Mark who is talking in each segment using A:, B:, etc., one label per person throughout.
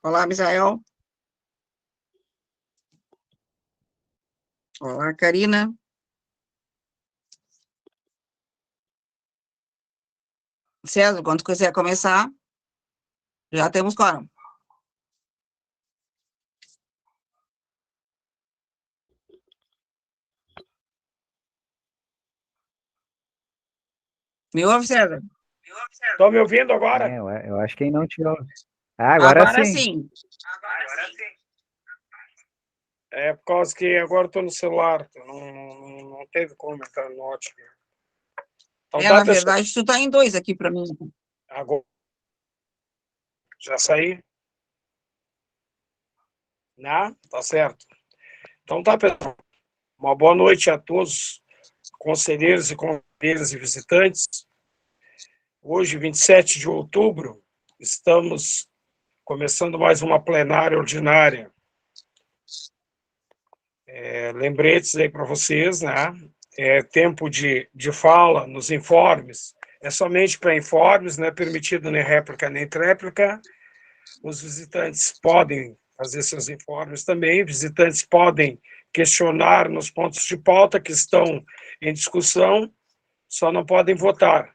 A: Olá, Misael. Olá, Karina. César, quando quiser começar, já temos quórum. Me ouve, César?
B: Estão me ouvindo agora?
C: Eu acho que não te ouve. Agora sim.
B: Agora sim. É por causa que agora estou no celular, não teve como entrar no notebook. Então,
A: Na verdade, tu tá em 2 aqui para mim.
B: Agora. Já saí? Não? Tá certo. Então tá, pessoal. Uma boa noite a todos, conselheiros e conselheiras e visitantes. Hoje, 27 de outubro, estamos começando mais uma plenária ordinária. Lembretes aí para vocês, né? Tempo de fala nos informes é somente para informes, não é permitido nem réplica nem tréplica. Os visitantes podem fazer seus informes também, visitantes podem questionar nos pontos de pauta que estão em discussão, só não podem votar.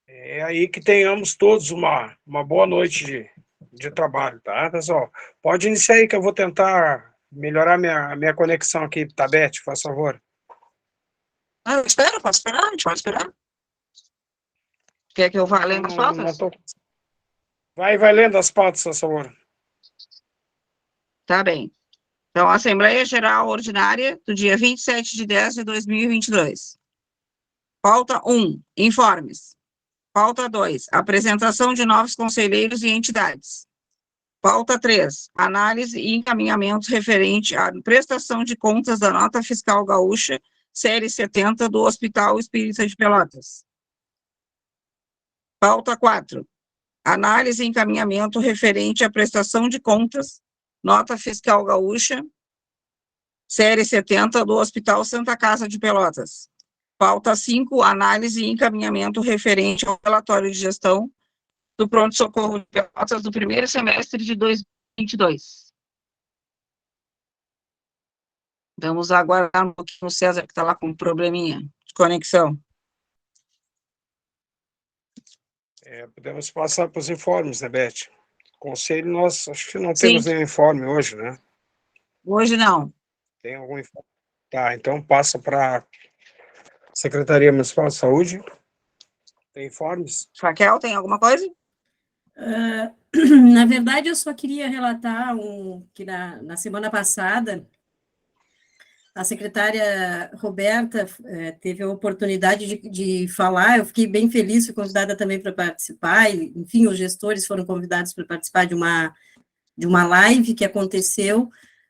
B: É aí que tenhamos todos uma boa noite de trabalho, tá, pessoal? Pode iniciar aí que eu vou tentar melhorar minha conexão aqui, tá, Beth, faz favor.
A: Eu espero, posso esperar, a gente pode esperar. Quer que eu vá lendo as pautas?
B: Vai lendo as pautas, por favor.
A: Tá bem. Então, Assembleia Geral Ordinária do dia 27/10/2022. Pauta 1, informes. Pauta 2, apresentação de novos conselheiros e entidades. Pauta 3, análise e encaminhamento referente à prestação de contas da nota fiscal gaúcha, série 70, do Hospital Espírita de Pelotas. Pauta 4, análise e encaminhamento referente à prestação de contas, nota fiscal gaúcha, série 70, do Hospital Santa Casa de Pelotas. Pauta 5, análise e encaminhamento referente ao relatório de gestão do pronto-socorro de Pelotas do primeiro semestre de 2022. Vamos aguardar um pouquinho o César, que está lá com um probleminha de conexão.
B: Podemos passar para os informes, né, Beth? Conselho, nós acho que não temos nenhum informe hoje, né?
A: Hoje não.
B: Tem algum informe? Tá, então passa para a Secretaria Municipal de Saúde. Tem informes?
A: Raquel, tem alguma coisa?
D: Na verdade, eu só queria relatar que na semana passada a secretária Roberta teve a oportunidade de falar, eu fiquei bem feliz, fui convidada também para participar, e, enfim, os gestores foram convidados para participar de uma live que aconteceu,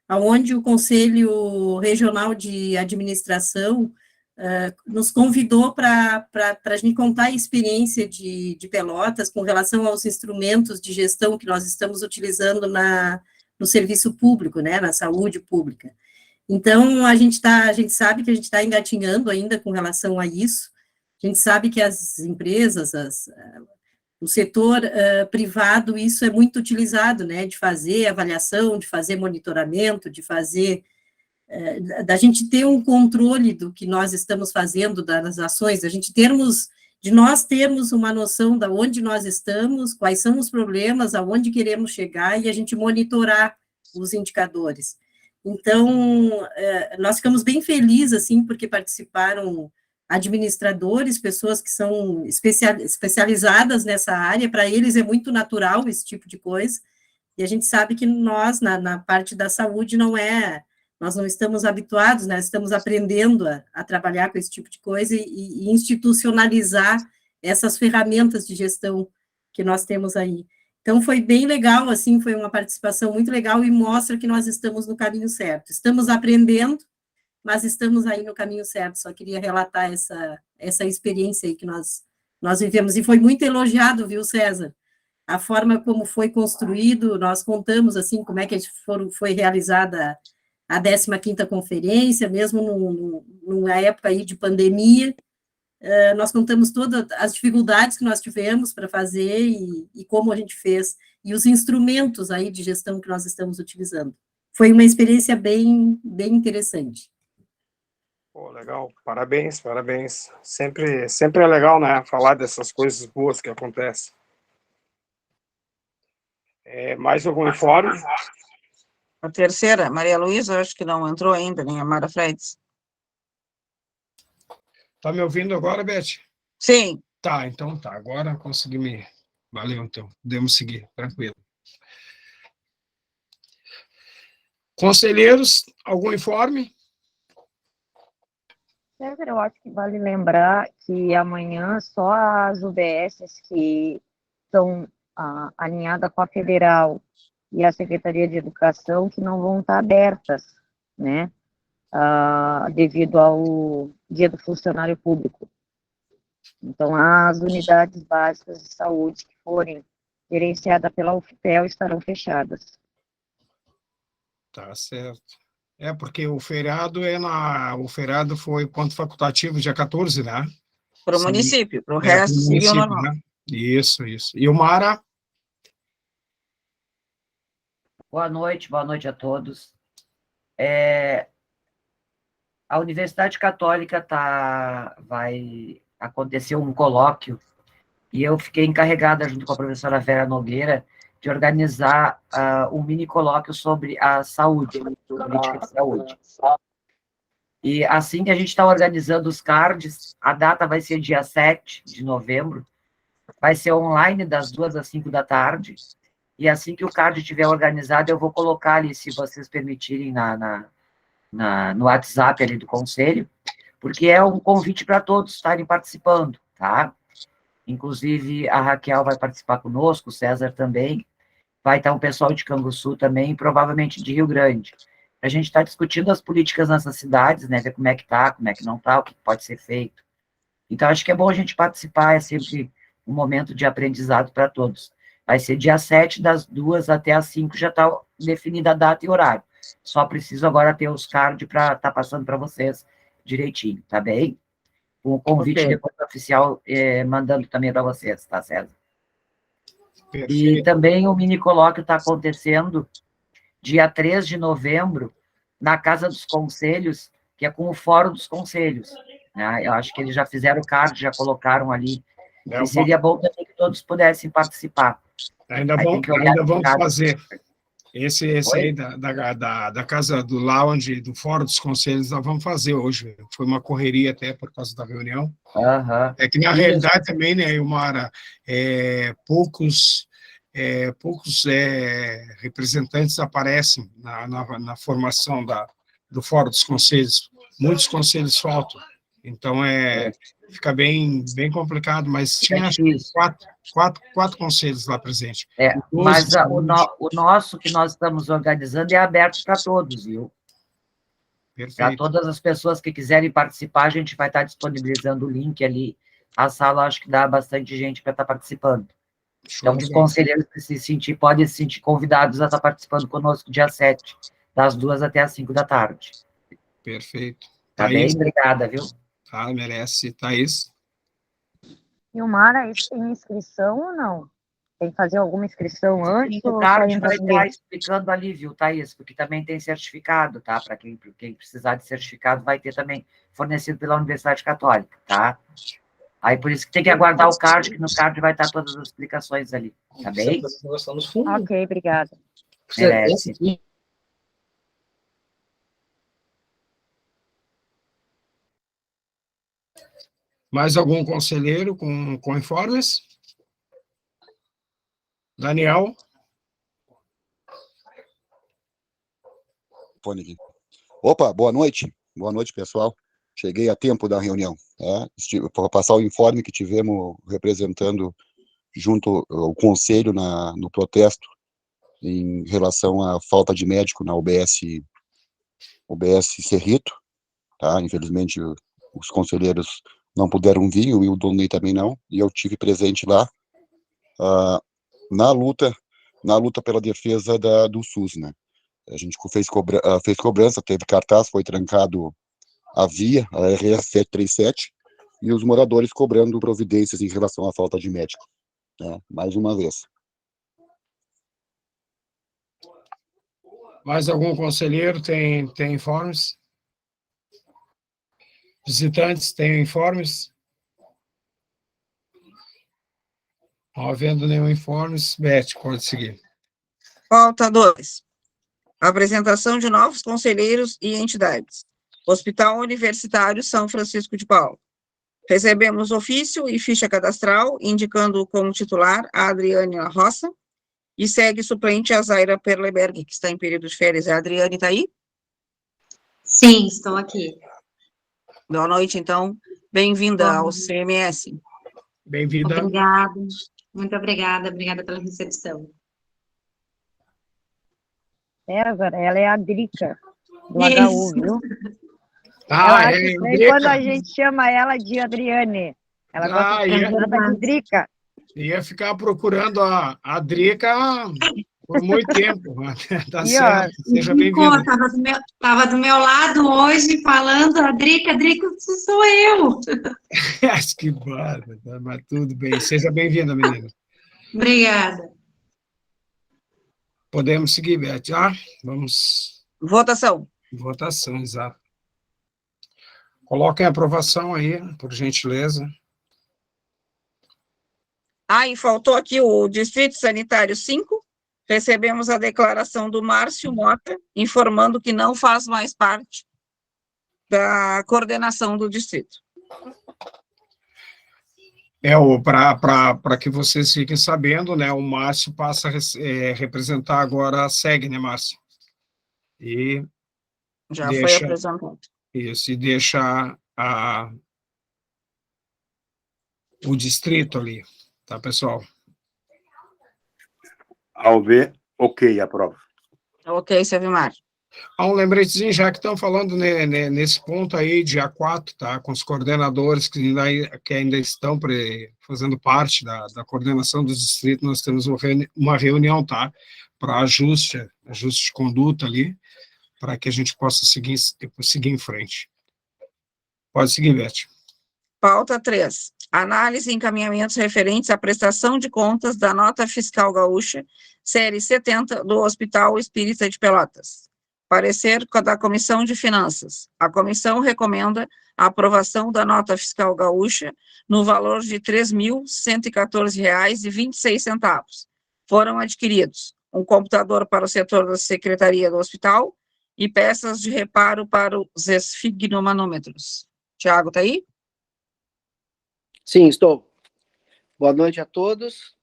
D: onde o Conselho Regional de Administração nos convidou para a gente contar a experiência de Pelotas com relação aos instrumentos de gestão que nós estamos utilizando no serviço público, né, na saúde pública. Então, a gente sabe que a gente está engatinhando ainda com relação a isso, a gente sabe que as empresas, o setor privado, isso é muito utilizado, né, de fazer avaliação, de fazer monitoramento, de fazer, da gente ter um controle do que nós estamos fazendo, das ações, de nós termos uma noção de onde nós estamos, quais são os problemas, aonde queremos chegar, e a gente monitorar os indicadores. Então, nós ficamos bem felizes, assim, porque participaram administradores, pessoas que são especializadas nessa área, para eles é muito natural esse tipo de coisa, e a gente sabe que nós, na parte da saúde, nós não estamos habituados, né, estamos aprendendo a trabalhar com esse tipo de coisa e institucionalizar essas ferramentas de gestão que nós temos aí. Então, foi bem legal, assim, foi uma participação muito legal e mostra que nós estamos no caminho certo. Estamos aprendendo, mas estamos aí no caminho certo. Só queria relatar essa experiência aí que nós vivemos. E foi muito elogiado, viu, César? A forma como foi construído, nós contamos, assim, como é que foi realizada a 15ª conferência, mesmo numa época aí de pandemia. Nós contamos todas as dificuldades que nós tivemos para fazer e como a gente fez. e os instrumentos aí de gestão que nós estamos utilizando. Foi uma experiência bem interessante.
B: Pô, legal, parabéns, parabéns. Sempre é legal, né, falar dessas coisas boas que acontecem. Mais algum informe?
A: A terceira, Maria Luísa, acho que não entrou ainda, nem a Mara Freires.
B: Tá me ouvindo agora, Beth?
A: Sim.
B: Tá, então tá, agora consegui me... Valeu, então, podemos seguir, tranquilo. Conselheiros, algum informe?
E: César, eu acho que vale lembrar que amanhã só as UBSs que estão alinhadas com a Federal e a Secretaria de Educação que não vão estar abertas, né, devido ao Dia do Funcionário Público. Então, as unidades básicas de saúde que forem gerenciadas pela UFPEL estarão fechadas.
B: Tá certo. Porque o feriado o feriado foi ponto facultativo dia 14, né?
A: Para o município, para o resto seguiu normal.
B: Né? Isso. E o Mara?
F: Boa noite a todos. A Universidade Católica vai acontecer um colóquio, e eu fiquei encarregada, junto com a professora Vera Nogueira, de organizar um mini colóquio sobre a saúde, política de saúde. E assim que a gente está organizando os cards, a data vai ser dia 7 de novembro, vai ser online das 2 às 5 da tarde, e assim que o card estiver organizado, eu vou colocar ali, se vocês permitirem, no WhatsApp ali do Conselho, porque é um convite para todos estarem participando, tá? Inclusive, a Raquel vai participar conosco, o César também, vai estar um pessoal de Canguçu também, provavelmente de Rio Grande. A gente está discutindo as políticas nessas cidades, né, ver como é que está, como é que não está, o que pode ser feito. Então, acho que é bom a gente participar, é sempre um momento de aprendizado para todos. Vai ser dia 7, das 2 até as 5, já está definida a data e horário. Só preciso agora ter os cards para estar passando para vocês direitinho, tá bem? O convite depois oficial mandando também para vocês, tá, César?
B: Perfeito.
F: E também o mini colóquio está acontecendo dia 3 de novembro, na Casa dos Conselhos, que é com o Fórum dos Conselhos. Né? Eu acho que eles já fizeram o card, já colocaram ali, e seria bom também que todos pudessem participar.
B: Ainda vamos fazer. Esse aí da Casa do Lounge, do Fórum dos Conselhos, nós vamos fazer hoje. Foi uma correria até por causa da reunião.
F: Uhum.
B: É que, na realidade, também, né, Ilmara, poucos representantes aparecem na formação do Fórum dos Conselhos. Muitos conselhos faltam. Então, fica bem complicado, mas tinha quatro conselhos lá presentes.
F: Mas o nosso que nós estamos organizando é aberto para todos, viu? Para todas as pessoas que quiserem participar, a gente vai estar disponibilizando o link ali. A sala, acho que dá bastante gente para estar participando. Então, os conselheiros que podem se sentir convidados a estar participando conosco dia 7, das 2 até as 5 da tarde.
B: Perfeito.
F: Tá bem? Obrigada, viu?
B: Tá, merece. Thaís?
E: Ilmara, isso tem inscrição ou não? Tem que fazer alguma inscrição antes?
F: O card vai estar explicando ali, viu, Thaís? Porque também tem certificado, tá? Para quem precisar de certificado, vai ter também fornecido pela Universidade Católica, tá? Aí, por isso que tem que aguardar o card, que no card vai estar todas as explicações ali, tá bem?
E: Ok, obrigada.
F: Merece.
B: Mais algum conselheiro com informes? Daniel?
G: Opa, boa noite. Boa noite, pessoal. Cheguei a tempo da reunião. Para passar o informe que tivemos representando junto ao Conselho no protesto em relação à falta de médico na UBS Cerrito. Tá? Infelizmente, os conselheiros não puderam vir, o Will Donnelly também não, e eu tive presente lá na luta pela defesa do SUS, né? A gente fez cobrança, teve cartaz, foi trancado a via, a RS 737, e os moradores cobrando providências em relação à falta de médico, né? Mais uma vez.
B: Mais algum conselheiro tem informes? Visitantes têm informes? Não havendo nenhum informe, Beth, pode seguir.
A: Pauta 2. Apresentação de novos conselheiros e entidades. Hospital Universitário São Francisco de Paula. Recebemos ofício e ficha cadastral, indicando como titular a Adriane Roça, e segue suplente a Zaira Perleberg, que está em período de férias. A Adriane está aí?
H: Sim, estou aqui.
A: Boa noite, então. Bem-vinda ao CMS.
B: Bem-vinda.
H: Obrigada. Muito obrigada pela recepção.
E: César, ela é a Drica, do
H: Isso.
E: HU, viu?
B: Ah,
E: Ela acha
B: é,
E: estranho
B: Drica.
E: quando a gente chama ela de Adriane. Ela gosta de ser chamada de Drica.
B: Ia ficar procurando a Drica por muito tempo. Tá
E: E,
B: certo.
E: ó,
B: Seja bem-vinda.
H: Estava do meu lado hoje falando, a Drica, sou eu.
B: Que bárbaro, mas tudo bem. Seja bem-vinda, menina.
H: Obrigada.
B: Podemos seguir, Beth. Vamos.
A: Votação.
B: Votação, exato. Coloquem a aprovação aí, por gentileza.
A: E faltou aqui o Distrito Sanitário 5. Recebemos a declaração do Márcio Mota, informando que não faz mais parte da coordenação do distrito.
B: Para que vocês fiquem sabendo, né, o Márcio passa a representar agora a SEG, né, Márcio? E
A: já foi apresentado.
B: Isso, e deixa o distrito ali, tá, pessoal?
I: Ao ver, ok, aprovo.
A: Ok, Silvimar.
B: Um lembretezinho, já que estão falando nesse ponto aí, dia 4, tá, com os coordenadores que ainda estão fazendo parte da coordenação dos distritos, nós temos uma reunião, tá, para ajuste de conduta ali, para que a gente possa seguir em frente. Pode seguir, Beth.
A: Pauta 3. Análise e encaminhamentos referentes à prestação de contas da nota fiscal gaúcha, série 70, do Hospital Espírita de Pelotas. Parecer da Comissão de Finanças. A comissão recomenda a aprovação da nota fiscal gaúcha no valor de R$ 3.114,26. Foram adquiridos um computador para o setor da Secretaria do Hospital e peças de reparo para os esfigmomanômetros. Tiago, está aí?
J: Sim, estou. Boa noite a todos.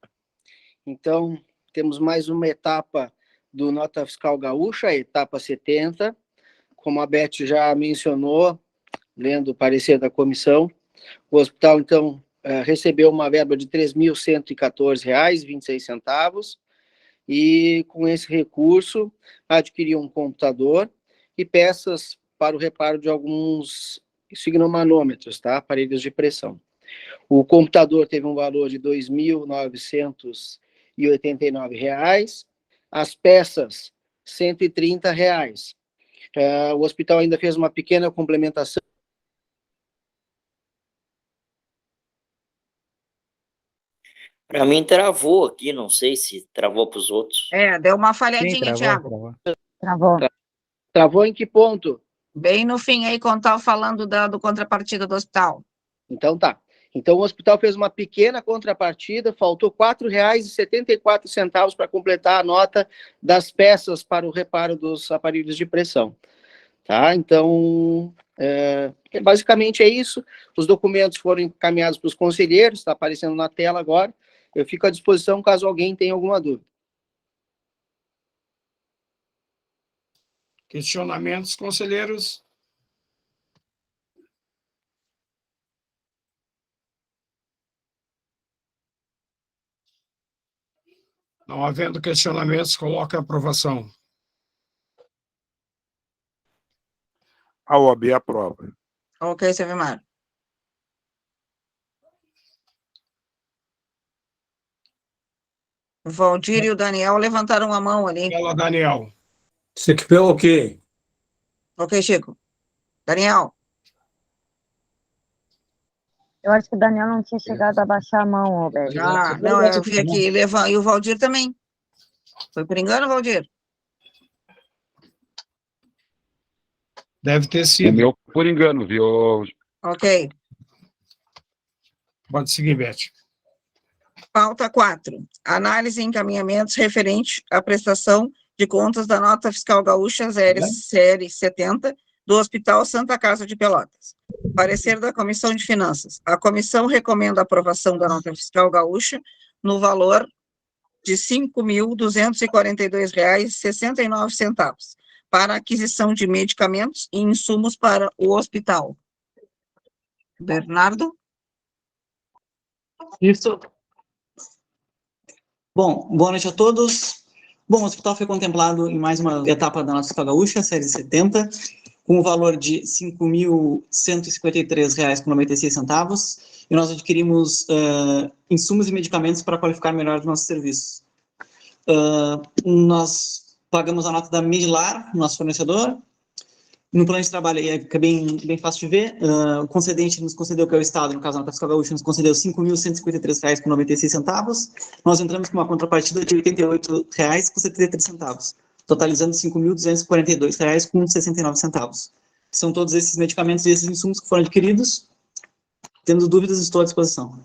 J: Então, temos mais uma etapa do Nota Fiscal Gaúcha, a etapa 70. Como a Beth já mencionou, lendo o parecer da comissão, o hospital, então, recebeu uma verba de R$ 3.114,26, e com esse recurso adquiriu um computador e peças para o reparo de alguns esfigmomanômetros, tá? Aparelhos de pressão. O computador teve um valor de R$ 2.989, as peças R$ 130. O hospital ainda fez uma pequena complementação.
K: Para mim travou aqui, não sei se travou para os outros.
A: Deu uma falhadinha,
C: Sim,
A: Tiago.
J: Travou em que ponto?
A: Bem no fim aí, quando estava falando do contrapartida do hospital.
J: Então tá. Então o hospital fez uma pequena contrapartida, faltou R$ 4,74 para completar a nota das peças para o reparo dos aparelhos de pressão. Tá? Então, basicamente é isso. Os documentos foram encaminhados para os conselheiros, está aparecendo na tela agora. Eu fico à disposição caso alguém tenha alguma dúvida.
B: Questionamentos, conselheiros? Não havendo questionamentos, coloca a aprovação.
I: A OAB aprova.
A: Ok, Silvimar. O Valdir e o Daniel levantaram a mão ali.
B: Fala, Daniel.
L: Ok.
A: Ok, Chico. Daniel.
E: Eu acho que o Daniel não tinha chegado a baixar a mão, Roberto.
A: Já, não, eu vi aqui. E o Valdir também. Foi por engano, Valdir?
B: Deve ter
G: O
B: sido.
G: meu, por engano, viu?
A: Ok.
B: Pode seguir, Beth.
A: Pauta 4. Análise e encaminhamentos referente à prestação de contas da nota fiscal gaúcha série 70 do Hospital Santa Casa de Pelotas. Parecer da Comissão de Finanças. A comissão recomenda a aprovação da nota fiscal gaúcha no valor de R$ 5.242,69 para aquisição de medicamentos e insumos para o hospital. Bernardo?
M: Isso. Bom, boa noite a todos. Bom, o hospital foi contemplado em mais uma etapa da nossa fiscal gaúcha, série 70, com o valor de R$ 5.153,96, e nós adquirimos insumos e medicamentos para qualificar melhor os nossos serviços. Nós pagamos a nota da Medilar, nosso fornecedor. No plano de trabalho aí fica bem fácil de ver. O concedente nos concedeu, que é o Estado, no caso a nota fiscal gaúcha, nos concedeu R$ 5.153,96. Nós entramos com uma contrapartida de R$ 88,73, totalizando R$ 5.242,69. São todos esses medicamentos e esses insumos que foram adquiridos. Tendo dúvidas, estou à disposição.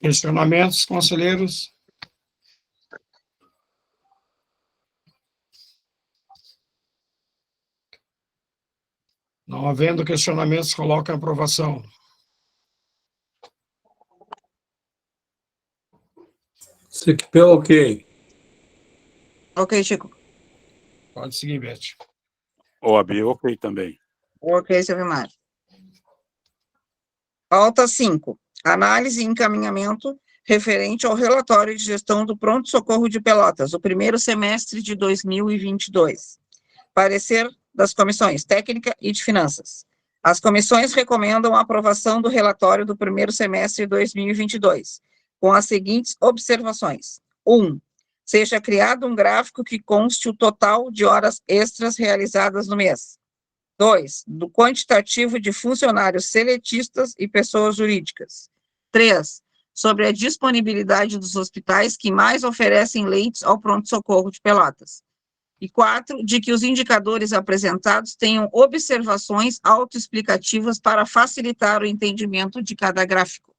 B: Questionamentos, conselheiros? Não havendo questionamentos, coloca a aprovação.
L: Sequipel, ok.
A: Ok, Chico.
B: Pode seguir, Beth.
I: OAB, ok também.
A: Ok, Silvio Mário. Pauta 5. Análise e encaminhamento referente ao relatório de gestão do pronto-socorro de Pelotas, o primeiro semestre de 2022. Parecer das comissões técnica e de finanças. As comissões recomendam a aprovação do relatório do primeiro semestre de 2022, com as seguintes observações. 1. Seja criado um gráfico que conste o total de horas extras realizadas no mês. 2. Do quantitativo de funcionários seletistas e pessoas jurídicas. 3. Sobre a disponibilidade dos hospitais que mais oferecem leitos ao pronto-socorro de Pelotas. E 4, de que os indicadores apresentados tenham observações autoexplicativas para facilitar o entendimento de cada gráfico.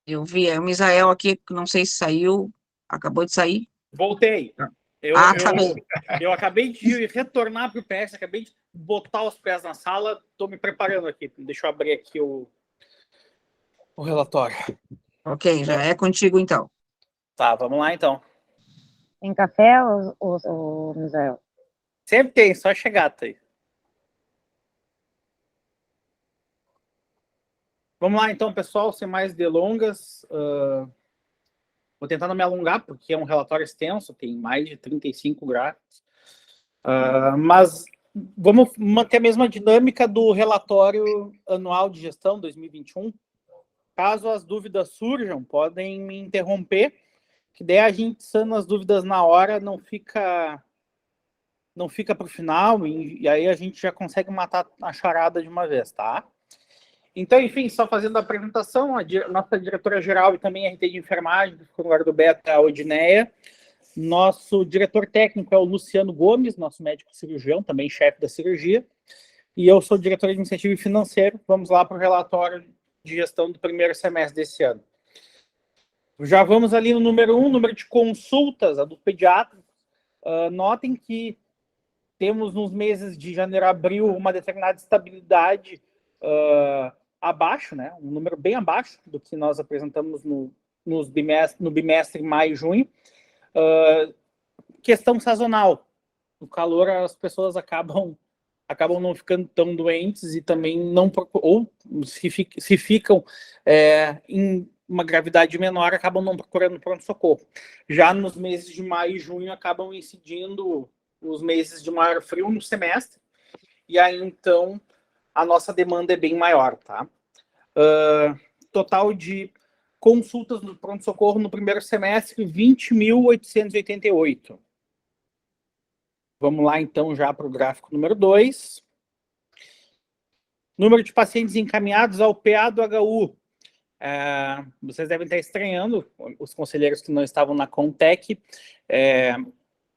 A: Eu vi o Misael aqui, não sei se saiu, acabou de sair.
N: Voltei.
A: Tá bem.
N: Eu acabei de retornar para o PS, acabei de botar os pés na sala, estou me preparando aqui. Deixa eu abrir aqui o relatório.
A: Ok, já é contigo então.
N: Tá, vamos lá então.
E: Tem café, ô Misael?
N: Sempre tem, só chegar, tá aí. Vamos lá então, pessoal, sem mais delongas. Vou tentar não me alongar, porque é um relatório extenso, tem mais de 35 gráficos. Mas vamos manter a mesma dinâmica do relatório anual de gestão 2021. Caso as dúvidas surjam, podem me interromper, que daí a gente sana as dúvidas na hora, não fica para o final, e aí a gente já consegue matar a charada de uma vez, tá? Então, enfim, só fazendo a apresentação, a nossa diretora-geral e também a RT de enfermagem, do lugar do Beto, a Odineia. Nosso diretor técnico é o Luciano Gomes, nosso médico cirurgião, também chefe da cirurgia. E eu sou diretor administrativo e financeiro. Vamos lá para o relatório de gestão do primeiro semestre desse ano. Já vamos ali no número 1, número de consultas, a do pediatra. Notem que temos nos meses de janeiro a abril uma determinada estabilidade abaixo, né? Um número bem abaixo do que nós apresentamos no bimestre maio e junho. Questão sazonal. No calor, as pessoas acabam não ficando tão doentes e também não ou se ficam em uma gravidade menor, acabam não procurando pronto-socorro. Já nos meses de maio e junho acabam incidindo os meses de maior frio no semestre, e aí então a nossa demanda é bem maior, tá? Total de consultas no pronto-socorro no primeiro semestre, 20.888. Vamos lá, então, já para o gráfico número 2. Número de pacientes encaminhados ao PA do HU. Vocês devem estar estranhando, os conselheiros que não estavam na Contec,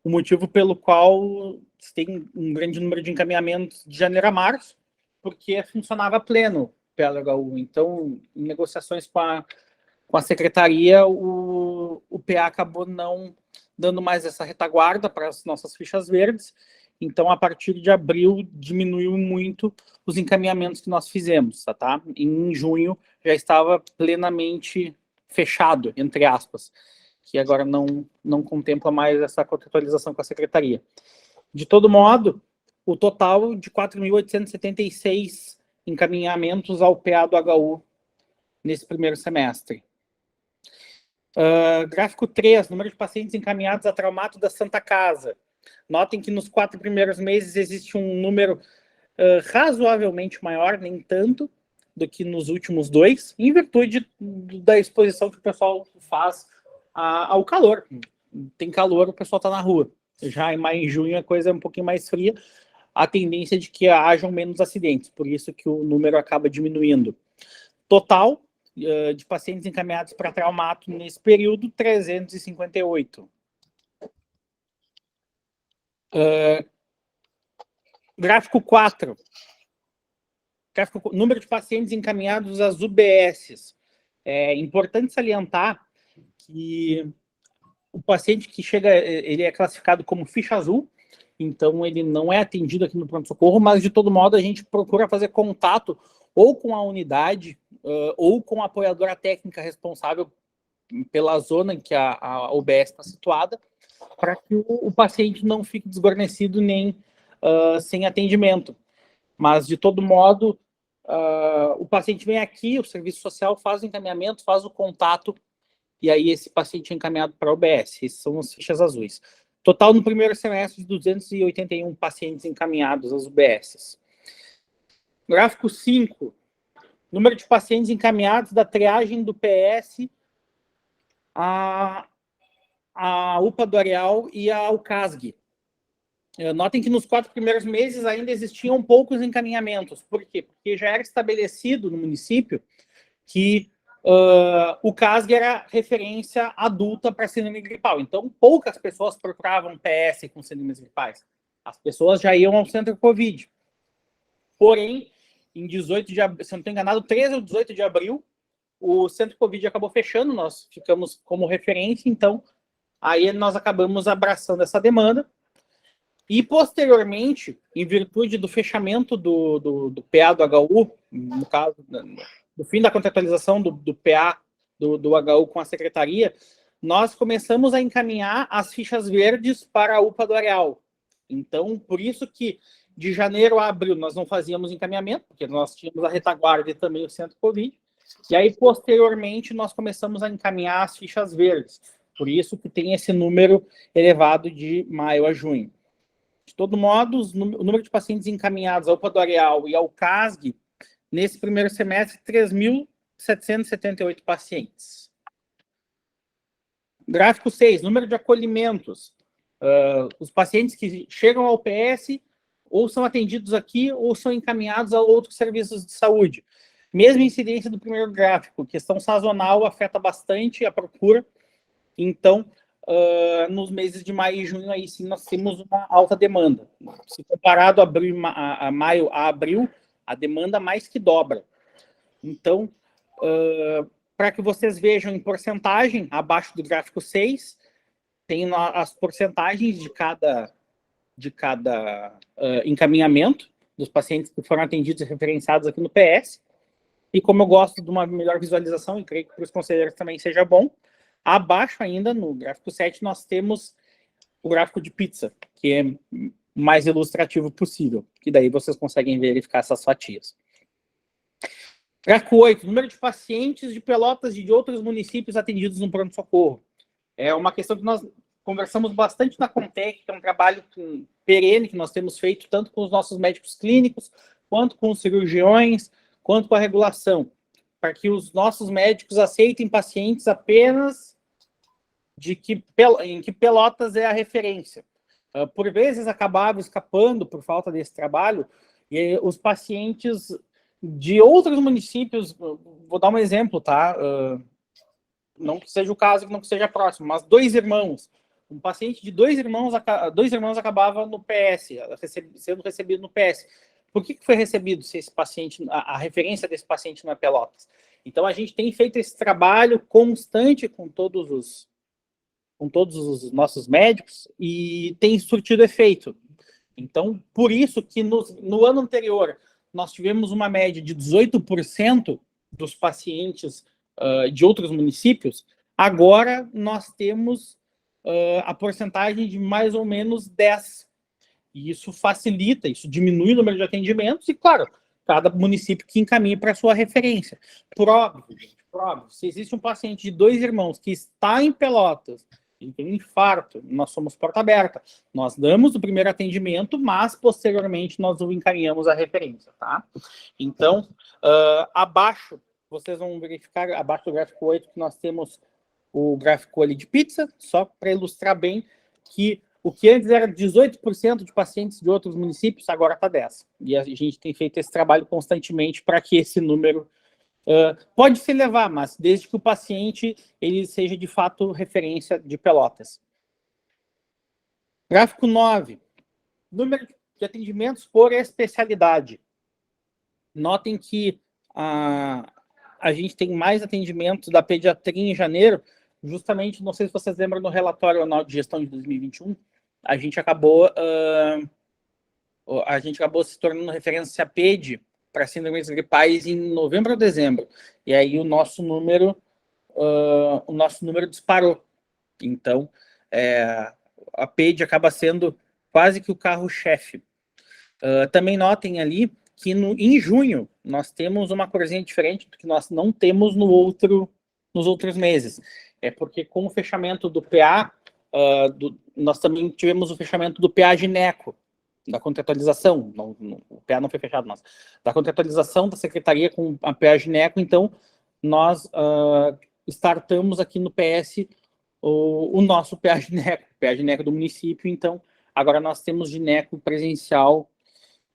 N: o motivo pelo qual tem um grande número de encaminhamentos de janeiro a março, porque funcionava pleno PLHU. Então, em negociações com a secretaria, o PA acabou não dando mais essa retaguarda para as nossas fichas verdes. Então, a partir de abril, diminuiu muito os encaminhamentos que nós fizemos, tá? Em junho, já estava plenamente fechado, entre aspas, que agora não contempla mais essa contratualização com a secretaria. De todo modo, o total de 4.876 encaminhamentos ao PA do HU nesse primeiro semestre. Gráfico 3, número de pacientes encaminhados a traumato da Santa Casa. Notem que nos 4 primeiros meses existe um número razoavelmente maior, nem tanto, do que nos últimos 2, em virtude da exposição que o pessoal faz ao calor. Tem calor, o pessoal está na rua. Já em maio e junho a coisa é um pouquinho mais fria, a tendência de que hajam menos acidentes, por isso que o número acaba diminuindo. Total de pacientes encaminhados para traumato nesse período, 358. Gráfico 4. Número de pacientes encaminhados às UBSs. É importante salientar que o paciente que chega, ele é classificado como ficha azul, então ele não é atendido aqui no pronto-socorro, mas de todo modo a gente procura fazer contato ou com a unidade ou com a apoiadora técnica responsável pela zona em que a UBS está situada, para que o paciente não fique desguarnecido nem sem atendimento. Mas, de todo modo, o paciente vem aqui, o serviço social faz o encaminhamento, faz o contato, e aí esse paciente é encaminhado para a UBS. Essas são as fichas azuis. Total, no primeiro semestre, de 281 pacientes encaminhados às UBSs. Gráfico 5. Número de pacientes encaminhados da triagem do PS à UPA do Areal e ao CASG. Notem que nos 4 primeiros meses ainda existiam poucos encaminhamentos. Por quê? Porque já era estabelecido no município que o CASG era referência adulta para síndrome gripal. Então, poucas pessoas procuravam PS com síndromes gripais. As pessoas já iam ao centro Covid. Porém, em 18 de abril, se eu não estou enganado, 13 ou 18 de abril, o centro Covid acabou fechando, nós ficamos como referência, então, aí nós acabamos abraçando essa demanda. E, posteriormente, em virtude do fechamento do PA do HU, no caso, do fim da contratualização do PA do HU com a secretaria, nós começamos a encaminhar as fichas verdes para a UPA do Areal. Então, por isso que de janeiro a abril nós não fazíamos encaminhamento, porque nós tínhamos a retaguarda e também o centro Covid. E aí, posteriormente, nós começamos a encaminhar as fichas verdes. Por isso que tem esse número elevado de maio a junho. De todo modo, o número de pacientes encaminhados ao UPA do Areal e ao CASG, nesse primeiro semestre, 3.778 pacientes. Gráfico 6, número de acolhimentos. Os pacientes que chegam ao PS ou são atendidos aqui ou são encaminhados a outros serviços de saúde. Mesma incidência do primeiro gráfico, questão sazonal afeta bastante a procura. Então, nos meses de maio e junho, aí sim, nós temos uma alta demanda. Se comparado a maio a abril, a demanda mais que dobra. Então, para que vocês vejam em porcentagem, abaixo do gráfico 6, tem as porcentagens de cada encaminhamento dos pacientes que foram atendidos e referenciados aqui no PS. E como eu gosto de uma melhor visualização, e creio que para os conselheiros também seja bom, abaixo ainda, no gráfico 7, nós temos o gráfico de pizza, que é o mais ilustrativo possível, que daí vocês conseguem verificar essas fatias. Gráfico 8, número de pacientes de Pelotas e de outros municípios atendidos no pronto-socorro. É uma questão que nós conversamos bastante na Contec, que é um trabalho perene que nós temos feito tanto com os nossos médicos clínicos, quanto com os cirurgiões, quanto com a regulação, para que os nossos médicos aceitem pacientes apenas em que Pelotas é a referência. Por vezes acabava escapando por falta desse trabalho, e os pacientes De outros municípios, vou dar um exemplo, tá? Não que seja o caso, que não seja próximo, mas 2 irmãos. Um paciente de 2 irmãos acabava no PS, sendo recebido no PS. Por que foi recebido se esse paciente, a referência desse paciente não é Pelotas? Então, a gente tem feito esse trabalho constante com todos os nossos médicos e tem surtido efeito. Então, por isso que no ano anterior, nós tivemos uma média de 18% dos pacientes de outros municípios, agora nós temos a porcentagem de mais ou menos 10%. E isso facilita, isso diminui o número de atendimentos e, claro, cada município que encaminhe para a sua referência. Por óbvio, se existe um paciente de 2 irmãos que está em Pelotas, ele tem um infarto, nós somos porta aberta. Nós damos o primeiro atendimento, mas, posteriormente, nós o encaminhamos à referência, tá? Então, abaixo, vocês vão verificar, abaixo do gráfico 8, que nós temos o gráfico ali de pizza, só para ilustrar bem que o que antes era 18% de pacientes de outros municípios, agora está 10%. E a gente tem feito esse trabalho constantemente para que esse número pode se elevar, mas desde que o paciente ele seja de fato referência de Pelotas. Gráfico 9. Número de atendimentos por especialidade. Notem que a gente tem mais atendimentos da pediatria em janeiro, justamente, não sei se vocês lembram, no relatório anual de gestão de 2021, a gente acabou se tornando referência PED para síndromes gripais em novembro ou dezembro. E aí o nosso número disparou. Então, a PED acaba sendo quase que o carro-chefe. Também notem ali que em junho nós temos uma corzinha diferente do que nós não temos nos outros meses. É porque com o fechamento do PA, nós também tivemos o fechamento do PA gineco, da contratualização, o PA não foi fechado, mas da contratualização da secretaria com a PA gineco, então nós startamos aqui no PS o nosso PA gineco do município, então agora nós temos gineco presencial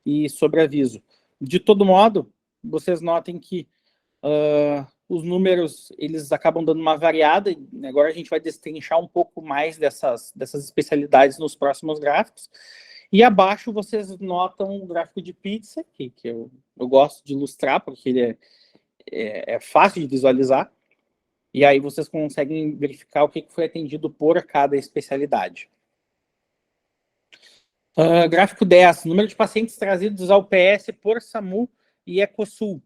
N: e sobre aviso. De todo modo, vocês notem que os números, eles acabam dando uma variada, agora a gente vai destrinchar um pouco mais dessas especialidades nos próximos gráficos, e abaixo vocês notam o gráfico de pizza, que eu gosto de ilustrar, porque ele é fácil de visualizar, e aí vocês conseguem verificar o que foi atendido por cada especialidade. Gráfico 10, número de pacientes trazidos ao PS por SAMU e Ecosul.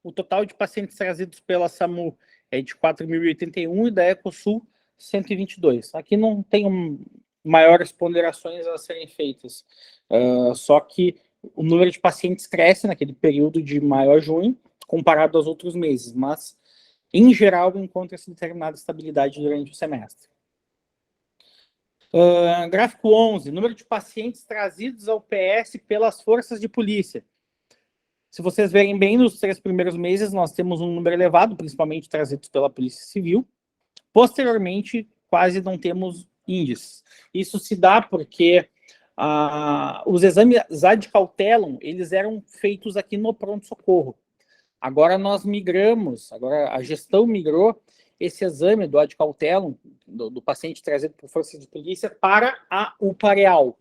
N: O total de pacientes trazidos pela SAMU é de 4.081 e da Ecosul 122. Aqui não tem maiores ponderações a serem feitas, só que o número de pacientes cresce naquele período de maio a junho, comparado aos outros meses, mas, em geral, encontra-se determinada estabilidade durante o semestre. Gráfico 11, número de pacientes trazidos ao PS pelas forças de polícia. Se vocês verem bem, nos 3 primeiros meses, nós temos um número elevado, principalmente trazidos pela Polícia Civil. Posteriormente, quase não temos índices. Isso se dá porque os exames ad cautelam, eles eram feitos aqui no pronto-socorro. Agora nós migramos, agora a gestão migrou esse exame do ad cautelam, do paciente trazido por forças de polícia, para a UPA Real.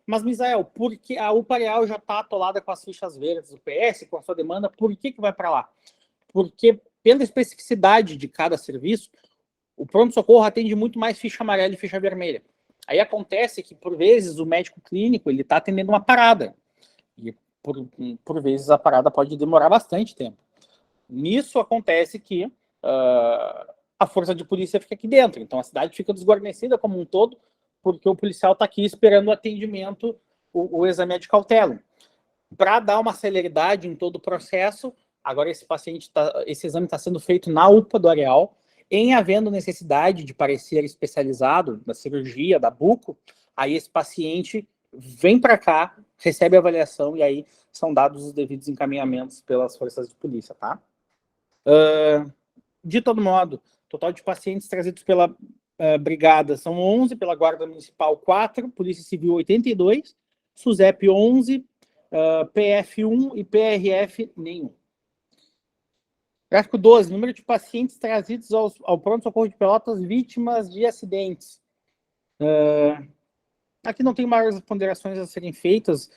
N: Mas, Misael, porque a UPA Real já está atolada com as fichas verdes do PS, com a sua demanda, por que vai para lá? Porque, pela especificidade de cada serviço, o pronto-socorro atende muito mais ficha amarela e ficha vermelha. Aí acontece que, por vezes, o médico clínico ele está atendendo uma parada. E, por vezes, a parada pode demorar bastante tempo. Nisso acontece que a força de polícia fica aqui dentro. Então, a cidade fica desguarnecida como um todo, porque o policial está aqui esperando o atendimento, o exame de cautela. Para dar uma celeridade em todo o processo, agora esse exame está sendo feito na UPA do Areal, em havendo necessidade de parecer especializado da cirurgia, da buco, aí esse paciente vem para cá, recebe a avaliação e aí são dados os devidos encaminhamentos pelas forças de polícia, tá? De todo modo, total de pacientes trazidos pela brigada são 11, pela Guarda Municipal 4, Polícia Civil 82, SUSEP 11, PF1 e PRF nenhum. Gráfico 12, número de pacientes trazidos ao pronto-socorro de Pelotas vítimas de acidentes. Aqui não tem maiores ponderações a serem feitas.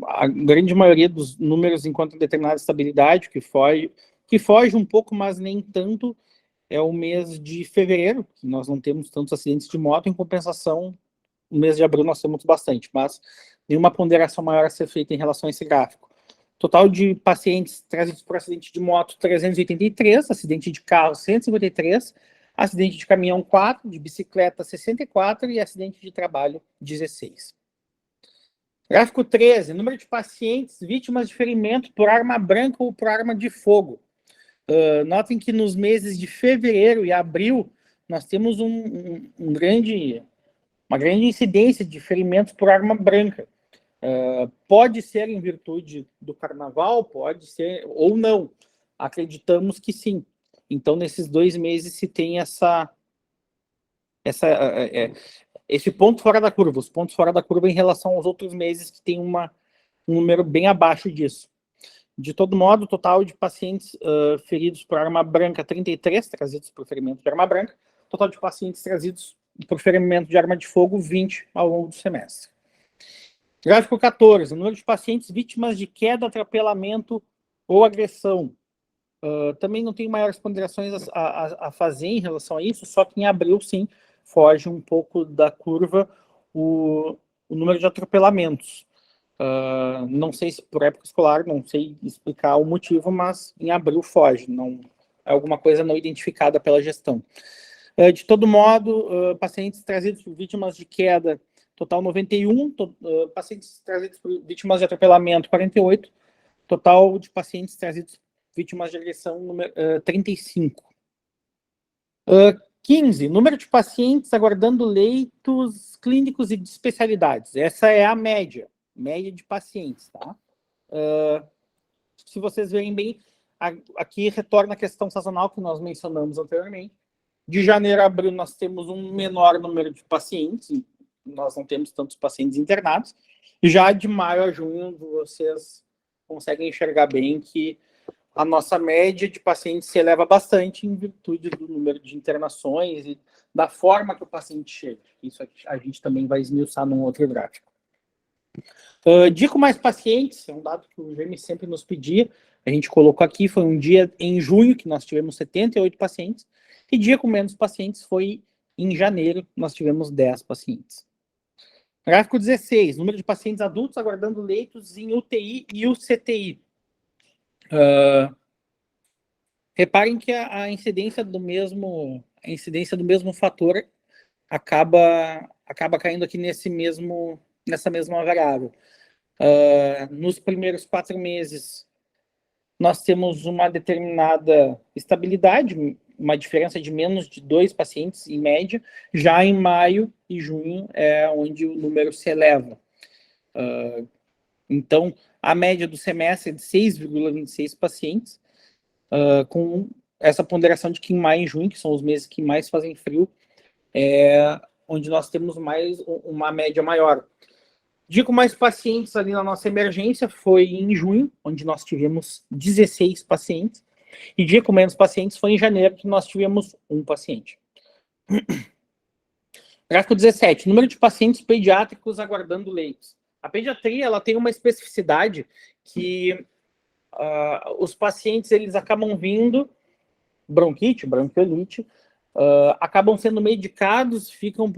N: A grande maioria dos números encontram determinada estabilidade, que foge um pouco, mas nem tanto. É o mês de fevereiro, que nós não temos tantos acidentes de moto. Em compensação, no mês de abril nós temos bastante, mas nenhuma ponderação maior a ser feita em relação a esse gráfico. Total de pacientes trazidos por acidente de moto, 383, acidente de carro, 153, acidente de caminhão, 4, de bicicleta, 64 e acidente de trabalho, 16. Gráfico 13, número de pacientes vítimas de ferimento por arma branca ou por arma de fogo. Notem que nos meses de fevereiro e abril, nós temos uma grande incidência de ferimentos por arma branca. Pode ser em virtude do carnaval, pode ser ou não. Acreditamos que sim. Então, nesses 2 meses se tem esse ponto fora da curva, os pontos fora da curva em relação aos outros meses que tem um número bem abaixo disso. De todo modo, o total de pacientes feridos por arma branca, 33, trazidos por ferimento de arma branca. Total de pacientes trazidos por ferimento de arma de fogo, 20 ao longo do semestre. Gráfico 14, número de pacientes vítimas de queda, atropelamento ou agressão. Também não tem maiores ponderações a fazer em relação a isso, só que em abril, sim, foge um pouco da curva o número de atropelamentos. Não sei se por época escolar, não sei explicar o motivo, mas em abril foge, não é alguma coisa não identificada pela gestão. De todo modo, pacientes trazidos por vítimas de queda, total 91, pacientes trazidos por vítimas de atropelamento, 48, total de pacientes trazidos por vítimas de agressão, 35. 15, número de pacientes aguardando leitos clínicos e de especialidades. Essa é a média de pacientes, tá? Se vocês verem bem, aqui retorna a questão sazonal que nós mencionamos anteriormente. De janeiro a abril nós temos um menor número de pacientes, nós não temos tantos pacientes internados, e já de maio a junho vocês conseguem enxergar bem que a nossa média de pacientes se eleva bastante em virtude do número de internações e da forma que o paciente chega. Isso a gente também vai esmiuçar num outro gráfico. Dia com mais pacientes, é um dado que o GM sempre nos pedia, a gente colocou aqui, foi um dia em junho que nós tivemos 78 pacientes, e dia com menos pacientes foi em janeiro, nós tivemos 10 pacientes. Gráfico 16, número de pacientes adultos aguardando leitos em UTI e UCTI. Reparem que a incidência do mesmo fator acaba caindo aqui nessa mesma variável. Nos primeiros 4 meses, nós temos uma determinada estabilidade, uma diferença de menos de 2 pacientes em média. Já em maio e junho é onde o número se eleva. Então, a média do semestre é de 6,26 pacientes, com essa ponderação de que em maio e junho, que são os meses que mais fazem frio, onde nós temos uma média maior. Dia com mais pacientes ali na nossa emergência foi em junho, onde nós tivemos 16 pacientes, e dia com menos pacientes foi em janeiro, que nós tivemos 1 paciente. Gráfico 17, número de pacientes pediátricos aguardando leitos. A pediatria ela tem uma especificidade que os pacientes eles acabam vindo, bronquite, bronquiolite, acabam sendo medicados, ficam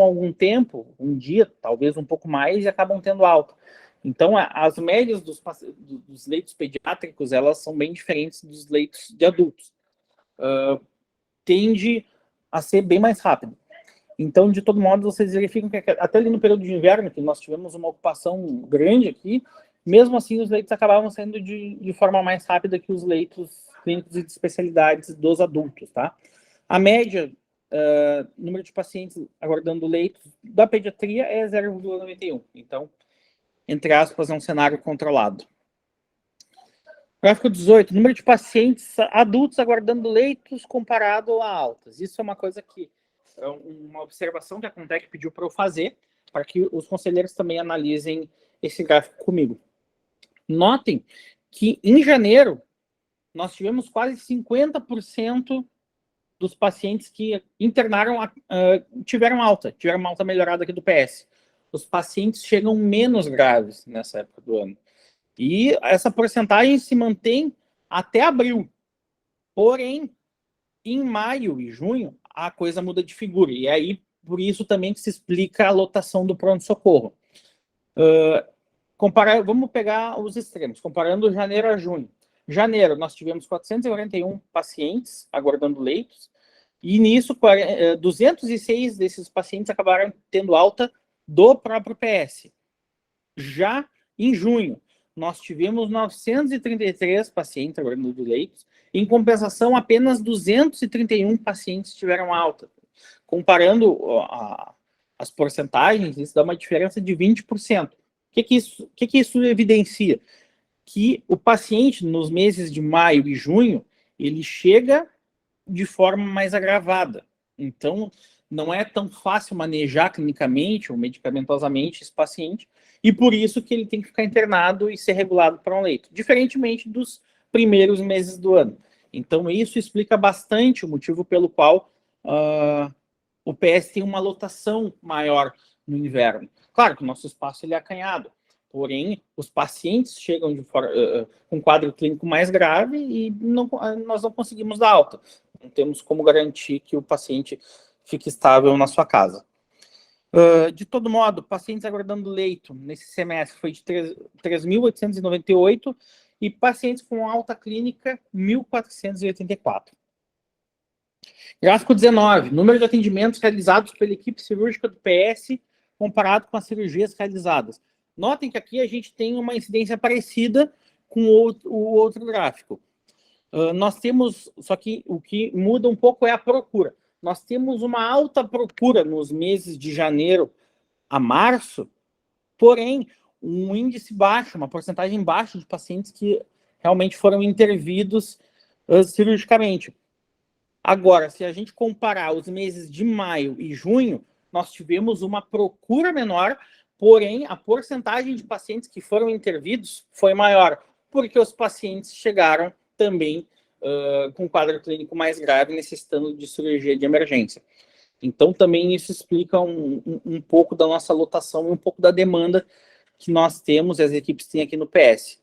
N: algum tempo, um dia, talvez um pouco mais, e acabam tendo alta. Então, as médias dos leitos pediátricos, elas são bem diferentes dos leitos de adultos. Tende a ser bem mais rápido. Então, de todo modo, vocês verificam que até ali no período de inverno, que nós tivemos uma ocupação grande aqui, mesmo assim os leitos acabavam saindo de forma mais rápida que os leitos clínicos e de especialidades dos adultos, tá? A média, número de pacientes aguardando leitos da pediatria é 0,91. Então, entre aspas, é um cenário controlado. Gráfico 18, número de pacientes adultos aguardando leitos comparado a altas. Isso é uma coisa que uma observação que a Contec pediu para eu fazer, para que os conselheiros também analisem esse gráfico comigo. Notem que em janeiro nós tivemos quase 50% dos pacientes que internaram tiveram uma alta melhorada aqui do PS. Os pacientes chegam menos graves nessa época do ano. E essa porcentagem se mantém até abril. Porém, em maio e junho, a coisa muda de figura. E aí, por isso também que se explica a lotação do pronto-socorro. Vamos pegar os extremos, comparando janeiro a junho. Janeiro, nós tivemos 441 pacientes aguardando leitos, e nisso, 206 desses pacientes acabaram tendo alta do próprio PS. Já em junho, nós tivemos 933 pacientes aguardando leitos, em compensação, apenas 231 pacientes tiveram alta. Comparando as porcentagens, isso dá uma diferença de 20%. O que isso evidencia? Que o paciente, nos meses de maio e junho, ele chega de forma mais agravada. Então, não é tão fácil manejar clinicamente ou medicamentosamente esse paciente, e por isso que ele tem que ficar internado e ser regulado para um leito, diferentemente dos primeiros meses do ano. Então, isso explica bastante o motivo pelo qual o PS tem uma lotação maior no inverno. Claro que o nosso espaço ele é acanhado, porém, os pacientes chegam com quadro clínico mais grave e nós não conseguimos dar alta. Não temos como garantir que o paciente fique estável na sua casa. De todo modo, pacientes aguardando leito nesse semestre foi de 3.898 e pacientes com alta clínica, 1.484. Gráfico 19, número de atendimentos realizados pela equipe cirúrgica do PS comparado com as cirurgias realizadas. Notem que aqui a gente tem uma incidência parecida com o outro gráfico. Nós temos, só que o que muda um pouco é a procura. Nós temos uma alta procura nos meses de janeiro a março, porém, um índice baixo, uma porcentagem baixa de pacientes que realmente foram intervidos cirurgicamente. Agora, se a gente comparar os meses de maio e junho, nós tivemos uma procura menor, porém, a porcentagem de pacientes que foram intervidos foi maior, porque os pacientes chegaram também com quadro clínico mais grave, necessitando de cirurgia de emergência. Então, também isso explica um pouco da nossa lotação e um pouco da demanda que nós temos e as equipes têm aqui no PS.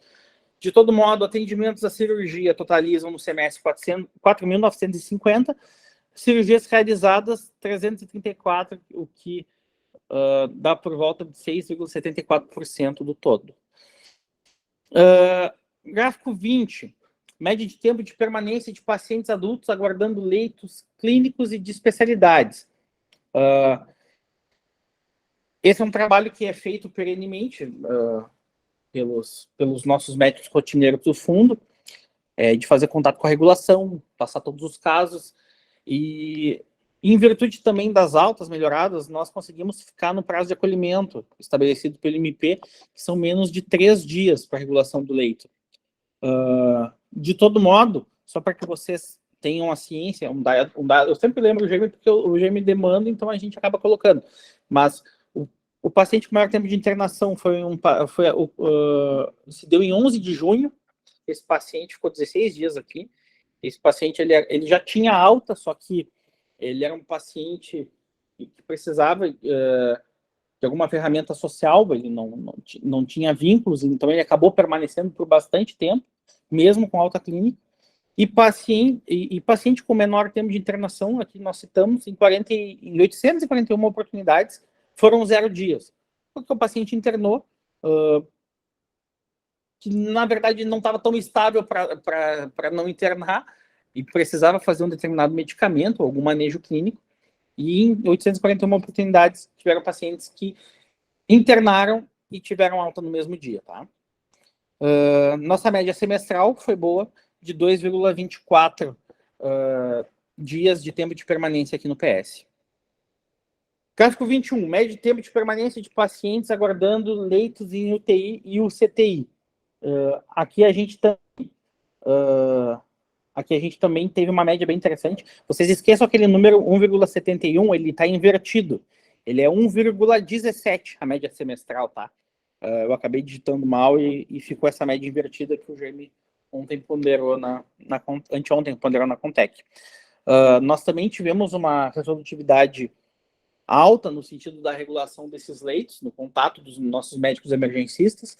N: De todo modo, atendimentos à cirurgia totalizam no semestre 4.950, cirurgias realizadas 334, o que dá por volta de 6,74% do todo. Gráfico 20, média de tempo de permanência de pacientes adultos aguardando leitos clínicos e de especialidades. Esse é um trabalho que é feito perenemente pelos nossos médicos rotineiros do fundo, de fazer contato com a regulação, passar todos os casos, e em virtude também das altas melhoradas, nós conseguimos ficar no prazo de acolhimento estabelecido pelo MP, que são menos de 3 dias para a regulação do leito. De todo modo, só para que vocês tenham a ciência, eu sempre lembro o GM porque o GM demanda, então a gente acaba colocando, mas o paciente com maior tempo de internação se deu em 11 de junho, esse paciente ficou 16 dias aqui, esse paciente ele já tinha alta, só que ele era um paciente que precisava de alguma ferramenta social, ele não tinha vínculos, então ele acabou permanecendo por bastante tempo, mesmo com alta clínica, e paciente com menor tempo de internação, aqui nós citamos, em 841 oportunidades, foram 0 dias, porque o paciente internou, que na verdade não estava tão estável para não internar, e precisava fazer um determinado medicamento, algum manejo clínico, e em 841 oportunidades tiveram pacientes que internaram e tiveram alta no mesmo dia, tá? Nossa média semestral foi boa, de 2,24 dias de tempo de permanência aqui no PS. Gráfico 21, média de tempo de permanência de pacientes aguardando leitos em UTI e UCTI. Aqui a gente também teve uma média bem interessante. Vocês esqueçam aquele número 1,71, ele está invertido. Ele é 1,17 a média semestral, tá? Eu acabei digitando mal e ficou essa média invertida que o Jaime ontem ponderou anteontem ponderou na Contec. Nós também tivemos uma resolutividade alta no sentido da regulação desses leitos, no contato dos nossos médicos emergencistas.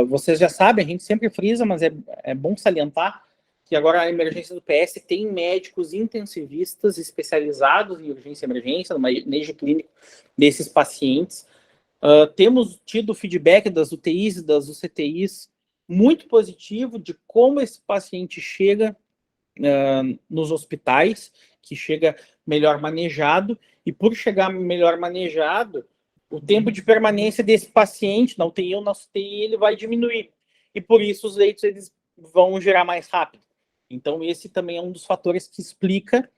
N: Vocês já sabem, a gente sempre frisa, mas é bom salientar que agora a emergência do PS tem médicos intensivistas especializados em urgência e emergência, no manejo clínico desses pacientes. Temos tido feedback das UTIs e das UCTIs muito positivo de como esse paciente chega nos hospitais, que chega melhor manejado, e por chegar melhor manejado, o tempo de permanência desse paciente na UTI ou na UCTI ele vai diminuir, e por isso os leitos eles vão girar mais rápido. Então esse também é um dos fatores que explica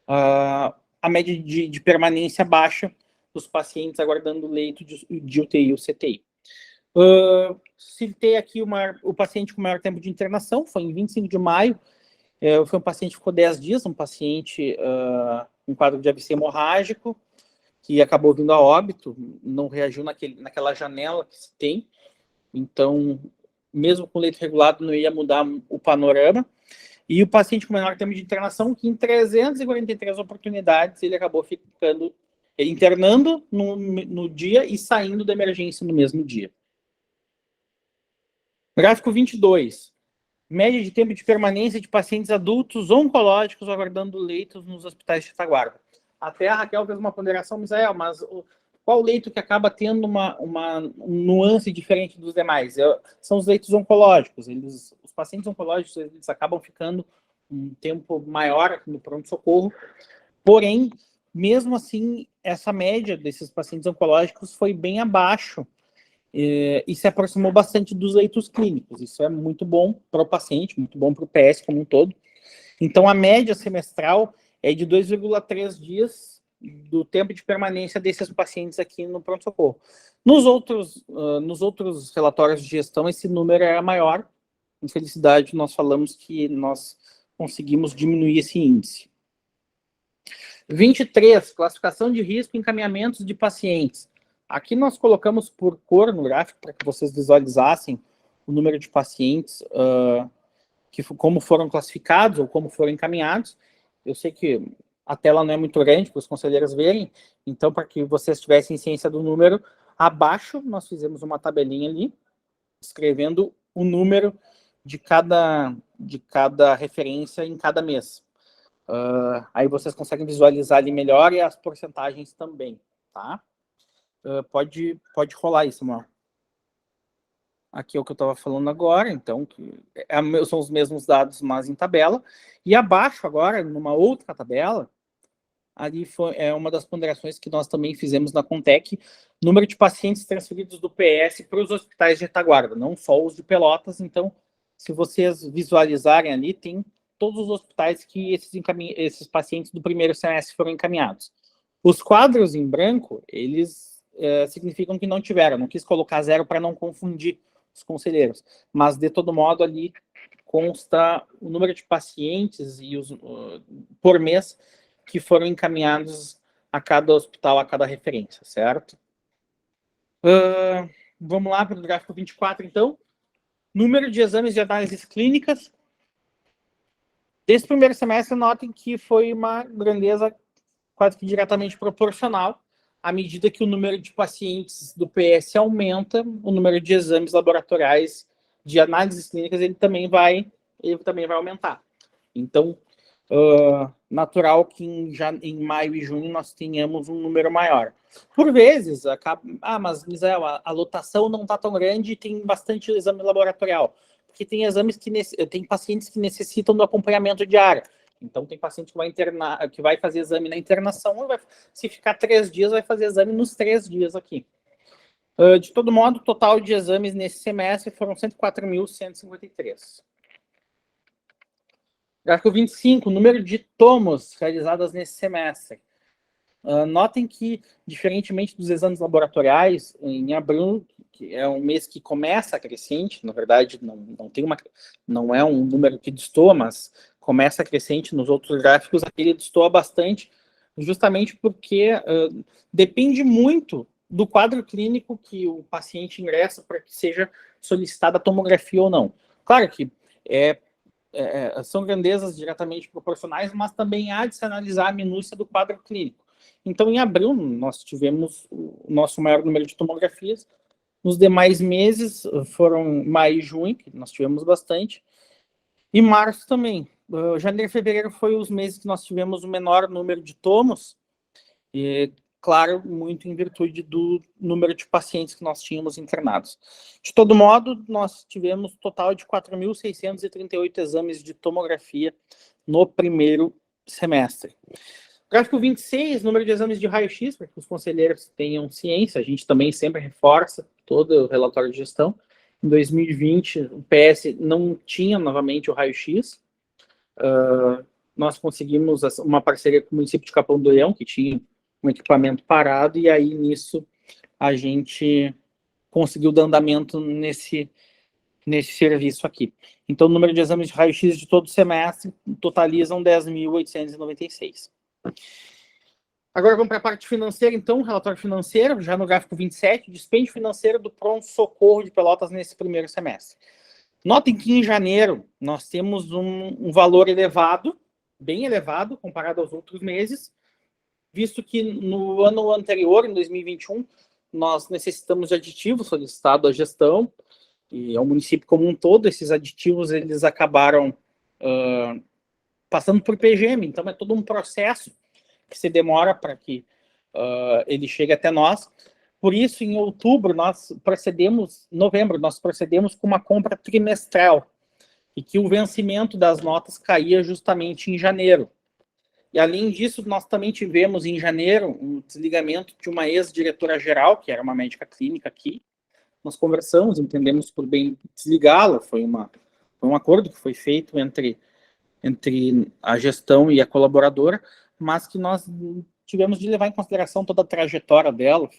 N: a média de permanência baixa dos pacientes aguardando leito de UTI ou CTI. Citei aqui o paciente com maior tempo de internação, foi em 25 de maio, foi um paciente que ficou 10 dias, um paciente com quadro de AVC hemorrágico, que acabou vindo a óbito, não reagiu naquela janela que se tem, então, mesmo com leito regulado, não ia mudar o panorama. E o paciente com menor tempo de internação, que em 343 oportunidades, ele acabou internando no dia e saindo da emergência no mesmo dia. Gráfico 22. Média de tempo de permanência de pacientes adultos oncológicos aguardando leitos nos hospitais de retaguarda. Até a Raquel fez uma ponderação, Misael, mas qual leito que acaba tendo uma nuance diferente dos demais? São os leitos oncológicos. Os pacientes oncológicos eles acabam ficando um tempo maior aqui no pronto-socorro. Porém, mesmo assim, essa média desses pacientes oncológicos foi bem abaixo e se aproximou bastante dos leitos clínicos. Isso é muito bom para o paciente, muito bom para o PS como um todo. Então, a média semestral é de 2,3 dias do tempo de permanência desses pacientes aqui no pronto-socorro. Nos outros relatórios de gestão, esse número era maior. Infelicidade, nós falamos que nós conseguimos diminuir esse índice. 23, classificação de risco e encaminhamentos de pacientes. Aqui nós colocamos por cor no gráfico, para que vocês visualizassem o número de pacientes, como foram classificados ou como foram encaminhados. Eu sei que a tela não é muito grande para os conselheiros verem, então, para que vocês tivessem ciência do número, abaixo nós fizemos uma tabelinha ali, escrevendo o número de cada referência em cada mês. Aí vocês conseguem visualizar ali melhor e as porcentagens também, tá? Pode rolar isso, Samuel. Aqui é o que eu estava falando agora, então, são os mesmos dados, mas em tabela. E abaixo agora, numa outra tabela, ali é uma das ponderações que nós também fizemos na Contec, número de pacientes transferidos do PS para os hospitais de retaguarda, não só os de Pelotas. Então, se vocês visualizarem ali, tem todos os hospitais que esses pacientes do primeiro semestre foram encaminhados. Os quadros em branco, eles significam que não tiveram. Não quis colocar 0 para não confundir os conselheiros, mas de todo modo ali consta o número de pacientes por mês que foram encaminhados a cada hospital, a cada referência, certo? Vamos lá para o gráfico 24, então. Número de exames de análises clínicas. Desse primeiro semestre, notem que foi uma grandeza quase que diretamente proporcional. À medida que o número de pacientes do PS aumenta, o número de exames laboratoriais de análises clínicas ele também vai aumentar. Então, natural que em maio e junho nós tenhamos um número maior. Por vezes, mas Misael, a lotação não está tão grande e tem bastante exame laboratorial. Porque tem tem pacientes que necessitam do acompanhamento diário. Então, tem paciente que vai fazer exame na internação, se ficar 3 dias, vai fazer exame nos 3 dias aqui. De todo modo, o total de exames nesse semestre foram 104.153. Gráfico 25, número de tomos realizadas nesse semestre. Notem que, diferentemente dos exames laboratoriais, em abril, que é um mês que começa crescente, na verdade, não é um número que destoa, mas começa crescente nos outros gráficos, aquele destoa bastante, justamente porque depende muito do quadro clínico que o paciente ingressa para que seja solicitada a tomografia ou não. Claro que são grandezas diretamente proporcionais, mas também há de se analisar a minúcia do quadro clínico. Então, em abril, nós tivemos o nosso maior número de tomografias. Nos demais meses, foram maio e junho, que nós tivemos bastante, e março também. Janeiro e fevereiro foi os meses que nós tivemos o menor número de tomos, e, claro, muito em virtude do número de pacientes que nós tínhamos internados. De todo modo, nós tivemos total de 4.638 exames de tomografia no primeiro semestre. Gráfico 26, número de exames de raio-x, para que os conselheiros tenham ciência, a gente também sempre reforça todo o relatório de gestão. Em 2020, o PS não tinha novamente o raio-x. Nós conseguimos uma parceria com o município de Capão do Leão, que tinha um equipamento parado, e aí nisso a gente conseguiu dar andamento nesse serviço aqui. Então, o número de exames de raio-x de todo o semestre totalizam 10.896. Agora vamos para a parte financeira, então, relatório financeiro, já no gráfico 27, dispêndio financeiro do pronto-socorro de Pelotas nesse primeiro semestre. Notem que em janeiro nós temos um valor elevado, bem elevado, comparado aos outros meses, visto que no ano anterior, em 2021, nós necessitamos de aditivos solicitados à gestão e ao município como um todo. Esses aditivos eles acabaram passando por PGM, então é todo um processo que se demora para que ele chegue até nós. Por isso, em novembro, nós procedemos com uma compra trimestral, e que o vencimento das notas caía justamente em janeiro. E, além disso, nós também tivemos, em janeiro, um desligamento de uma ex-diretora-geral, que era uma médica clínica aqui. Nós conversamos, entendemos por bem desligá-la, foi um acordo que foi feito entre a gestão e a colaboradora, mas que nós tivemos de levar em consideração toda a trajetória dela.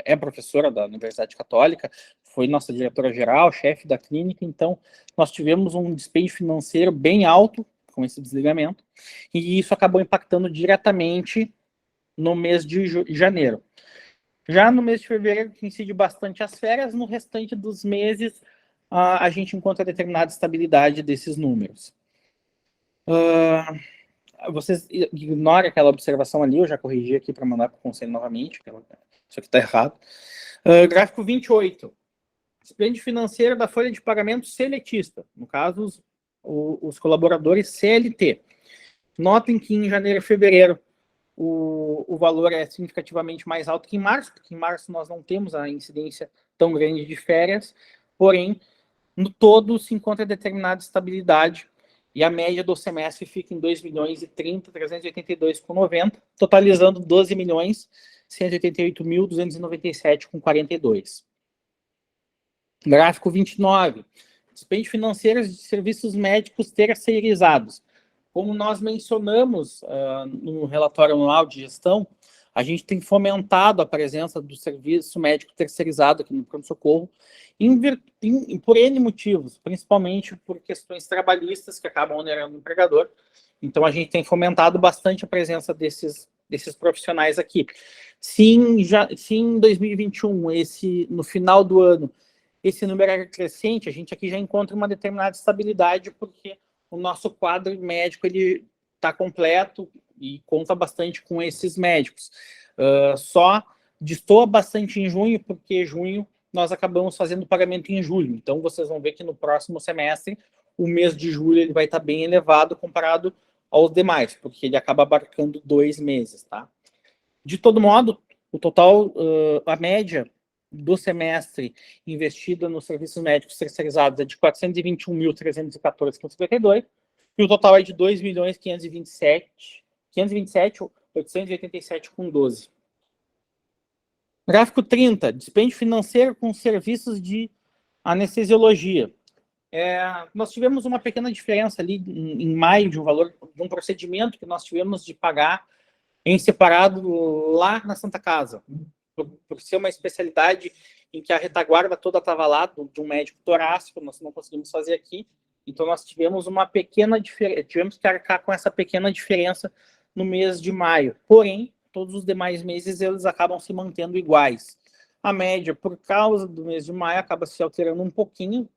N: É professora da Universidade Católica, foi nossa diretora-geral, chefe da clínica, então nós tivemos um dispêndio financeiro bem alto com esse desligamento, e isso acabou impactando diretamente no mês de janeiro. Já no mês de fevereiro, que incide bastante as férias, no restante dos meses a gente encontra determinada estabilidade desses números. Vocês ignorem aquela observação ali, eu já corrigi aqui para mandar para o conselho novamente, isso aqui está errado. Gráfico 28. Dispêndio financeiro da folha de pagamento seletista, no caso, os colaboradores CLT. Notem que em janeiro e fevereiro o valor é significativamente mais alto que em março, porque em março nós não temos a incidência tão grande de férias, porém, no todo se encontra determinada estabilidade, e a média do semestre fica em 2.030.382,90, totalizando 12.188.297,42. Gráfico 29. Dispêndio financeiro de serviços médicos terceirizados. Como nós mencionamos no relatório anual de gestão, a gente tem fomentado a presença do serviço médico terceirizado aqui no pronto-socorro por N motivos, principalmente por questões trabalhistas que acabam onerando o empregador. Então, a gente tem fomentado bastante a presença desses profissionais aqui. Se em 2021, no final do ano, esse número era crescente, a gente aqui já encontra uma determinada estabilidade, porque o nosso quadro médico está completo e conta bastante com esses médicos. Só destoa bastante em junho, porque junho nós acabamos fazendo o pagamento em julho. Então, vocês vão ver que no próximo semestre, o mês de julho ele vai estar bem elevado comparado aos demais, porque ele acaba abarcando 2 meses. Tá? De todo modo, o total, a média do semestre investida nos serviços médicos terceirizados é de 421.314,52, e o total é de 2.527.887,12. Gráfico 30, dispêndio financeiro com serviços de anestesiologia. Nós tivemos uma pequena diferença ali em maio de um valor, de um procedimento que nós tivemos de pagar em separado lá na Santa Casa, por ser uma especialidade em que a retaguarda toda estava lá, de um médico torácico, nós não conseguimos fazer aqui, então nós tivemos uma pequena diferença, tivemos que arcar com essa pequena diferença no mês de maio. Porém, todos os demais meses eles acabam se mantendo iguais. A média, por causa do mês de maio, acaba se alterando um pouquinho,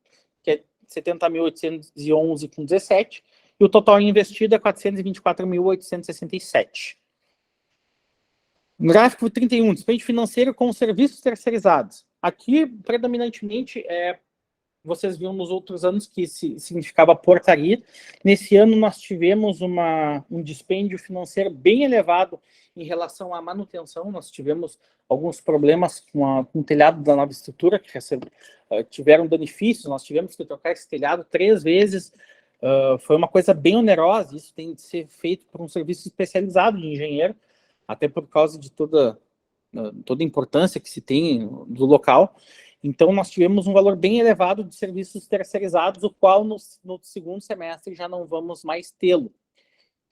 N: que é 70.811,17, e o total investido é 424.867. Gráfico 31, despende financeiro com serviços terceirizados. Aqui, predominantemente, vocês viram nos outros anos que significava portaria. Nesse ano, nós tivemos um dispêndio financeiro bem elevado em relação à manutenção. Nós tivemos alguns problemas com o telhado da nova estrutura, que tiveram benefícios. Nós tivemos que trocar esse telhado 3 vezes. Foi uma coisa bem onerosa. Isso tem de ser feito por um serviço especializado de engenheiro, até por causa de toda a importância que se tem do local. Então, nós tivemos um valor bem elevado de serviços terceirizados, o qual no segundo semestre já não vamos mais tê-lo.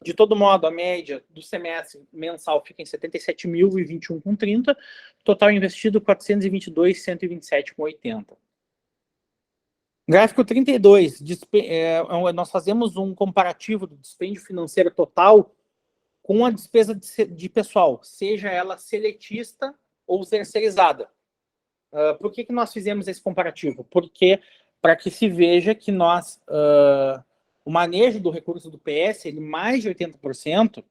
N: De todo modo, a média do semestre mensal fica em 77.021,30, total investido 422.127,80. Gráfico 32, nós fazemos um comparativo do dispêndio financeiro total com a despesa de pessoal, seja ela seletista ou terceirizada. Por que nós fizemos esse comparativo? Porque para que se veja que o manejo do recurso do PS, mais de 80%,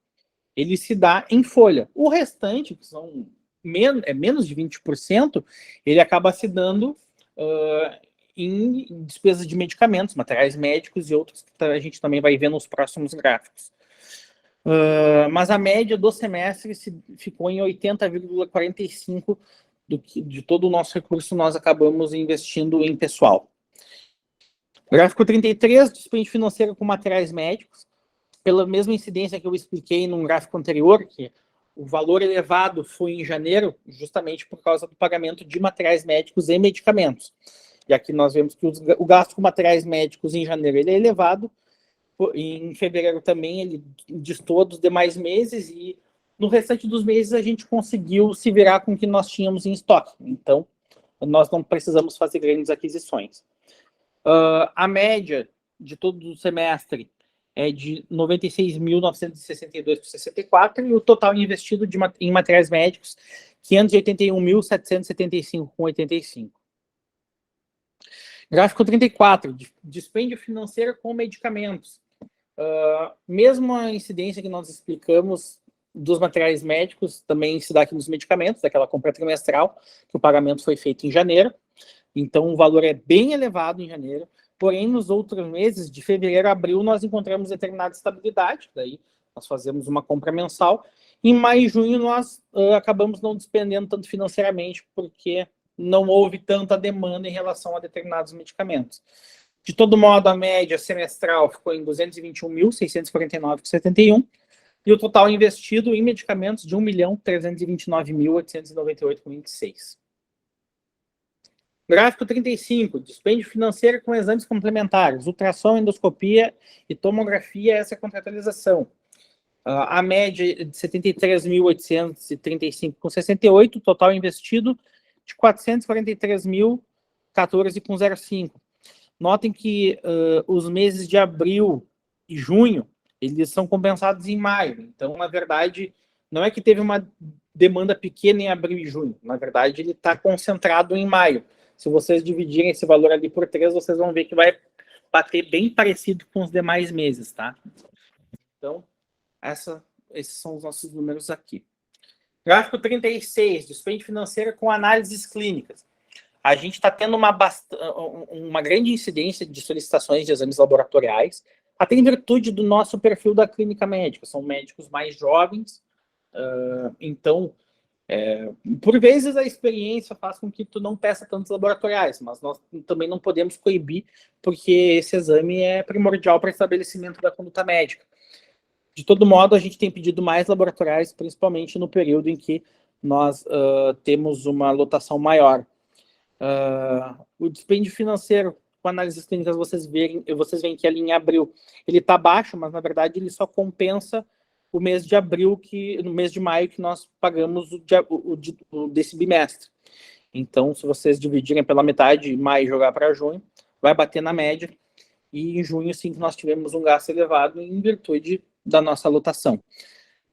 N: ele se dá em folha. O restante, que são menos de 20%, ele acaba se dando em despesas de medicamentos, materiais médicos e outros que a gente também vai ver nos próximos gráficos. Mas a média do semestre ficou em 80,45% de todo o nosso recurso, nós acabamos investindo em pessoal. Gráfico 33, dispêndio financeiro com materiais médicos, pela mesma incidência que eu expliquei num gráfico anterior, que o valor elevado foi em janeiro, justamente por causa do pagamento de materiais médicos e medicamentos. E aqui nós vemos que o gasto com materiais médicos em janeiro ele é elevado, em fevereiro também ele distou dos demais meses, e no restante dos meses a gente conseguiu se virar com o que nós tínhamos em estoque. Então, nós não precisamos fazer grandes aquisições. A média de todo o semestre é de 96.962,64 e o total investido em materiais médicos, 581.775,85. Gráfico 34, dispêndio financeiro com medicamentos. Mesmo a incidência que nós explicamos dos materiais médicos, também se dá aqui nos medicamentos, daquela compra trimestral, que o pagamento foi feito em janeiro. Então, o valor é bem elevado em janeiro. Porém, nos outros meses, de fevereiro a abril, nós encontramos determinada estabilidade. Daí, nós fazemos uma compra mensal. Em maio e junho, nós acabamos não despendendo tanto financeiramente, porque não houve tanta demanda em relação a determinados medicamentos. De todo modo, a média semestral ficou em 221.649,71 e o total investido em medicamentos de 1.329.898,26. Gráfico 35, dispêndio financeiro com exames complementares, ultrassom, endoscopia e tomografia, essa é a contratualização. A média é de 73.835,68, o total investido de 443.014,05. Notem que os meses de abril e junho, eles são compensados em maio. Então, na verdade, não é que teve uma demanda pequena em abril e junho. Na verdade, ele está concentrado em maio. Se vocês dividirem esse valor ali por 3, vocês vão ver que vai bater bem parecido com os demais meses, tá? Então, esses são os nossos números aqui. Gráfico 36, dispêndio financeiro com análises clínicas. A gente está tendo uma grande incidência de solicitações de exames laboratoriais, até em virtude do nosso perfil da clínica médica. São médicos mais jovens, então, por vezes a experiência faz com que tu não peça tantos laboratoriais, mas nós também não podemos coibir, porque esse exame é primordial para o estabelecimento da conduta médica. De todo modo, a gente tem pedido mais laboratoriais, principalmente no período em que nós temos uma lotação maior. O dispêndio financeiro com análises clínicas, vocês veem que ali em abril ele está baixo, mas na verdade ele só compensa o mês de abril, no mês de maio, que nós pagamos desse bimestre. Então, se vocês dividirem pela metade, maio jogar para junho, vai bater na média, e em junho, sim, que nós tivemos um gasto elevado em virtude da nossa lotação.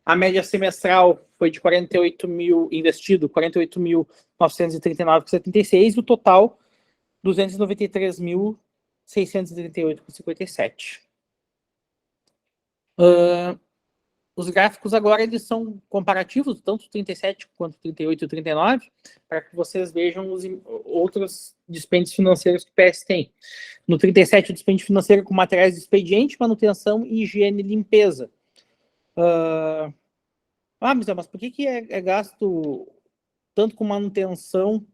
N: A média semestral foi de 48 mil investido, 48.939,76, e o total 293.638,57. Os gráficos agora eles são comparativos, tanto 37 quanto 38 e 39, para que vocês vejam os outros dispêndios financeiros que o PS tem. No 37, o dispêndio financeiro com materiais de expediente, manutenção, higiene e limpeza. Mas por que é gasto tanto com manutenção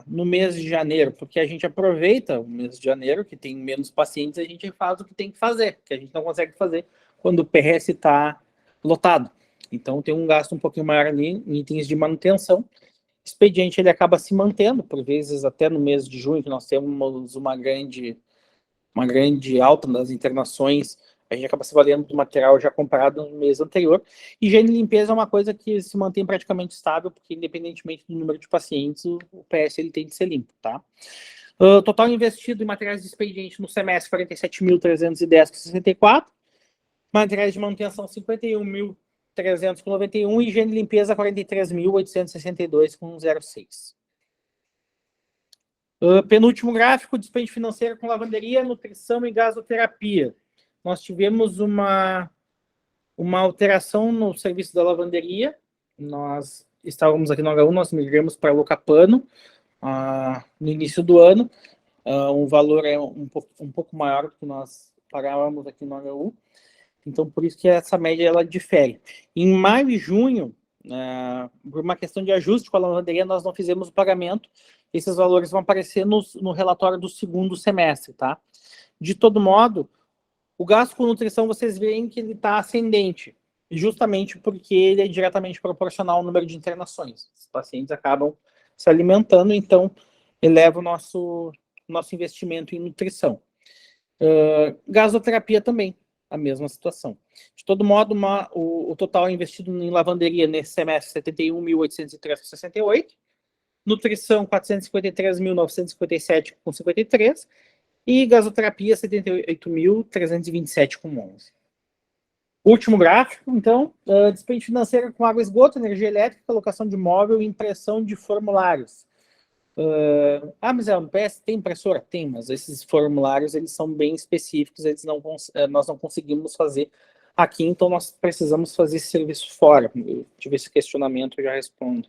N: no mês de janeiro? Porque a gente aproveita o mês de janeiro, que tem menos pacientes, a gente faz o que tem que fazer, que a gente não consegue fazer quando o PRS está lotado. Então, tem um gasto um pouquinho maior ali em itens de manutenção. Expediente, ele acaba se mantendo, por vezes até no mês de junho, que nós temos uma grande alta das internações, a gente acaba se valendo do material já comprado no mês anterior. Higiene e limpeza é uma coisa que se mantém praticamente estável, porque independentemente do número de pacientes, o PS ele tem de ser limpo, tá? Total investido em materiais de expediente no semestre, 47.310,64. Materiais de manutenção, 51.391. Higiene e limpeza, 43.862,06. Penúltimo gráfico, dispêndio financeiro com lavanderia, nutrição e gasoterapia. Nós tivemos uma alteração no serviço da lavanderia. Nós estávamos aqui no H1, nós migramos para Locapano no início do ano. O valor é um pouco maior do que nós pagávamos aqui no H1. Então, por isso que essa média ela difere. Em maio e junho, por uma questão de ajuste com a lavanderia, nós não fizemos o pagamento. Esses valores vão aparecer no relatório do segundo semestre, tá? De todo modo, o gasto com nutrição, vocês veem que ele está ascendente, justamente porque ele é diretamente proporcional ao número de internações. Os pacientes acabam se alimentando, então eleva o nosso investimento em nutrição. Gasoterapia também, a mesma situação. De todo modo, o total investido em lavanderia nesse semestre, 71.803,68. Nutrição, 453.957,53. E gasoterapia, 78.327,11. Último gráfico, então, dispêndio financeiro com água e esgoto, energia elétrica, locação de móvel e impressão de formulários. Mas o PS tem impressora? Tem, mas esses formulários eles são bem específicos, nós não conseguimos fazer aqui, então nós precisamos fazer esse serviço fora. Eu tive esse questionamento, eu já respondo.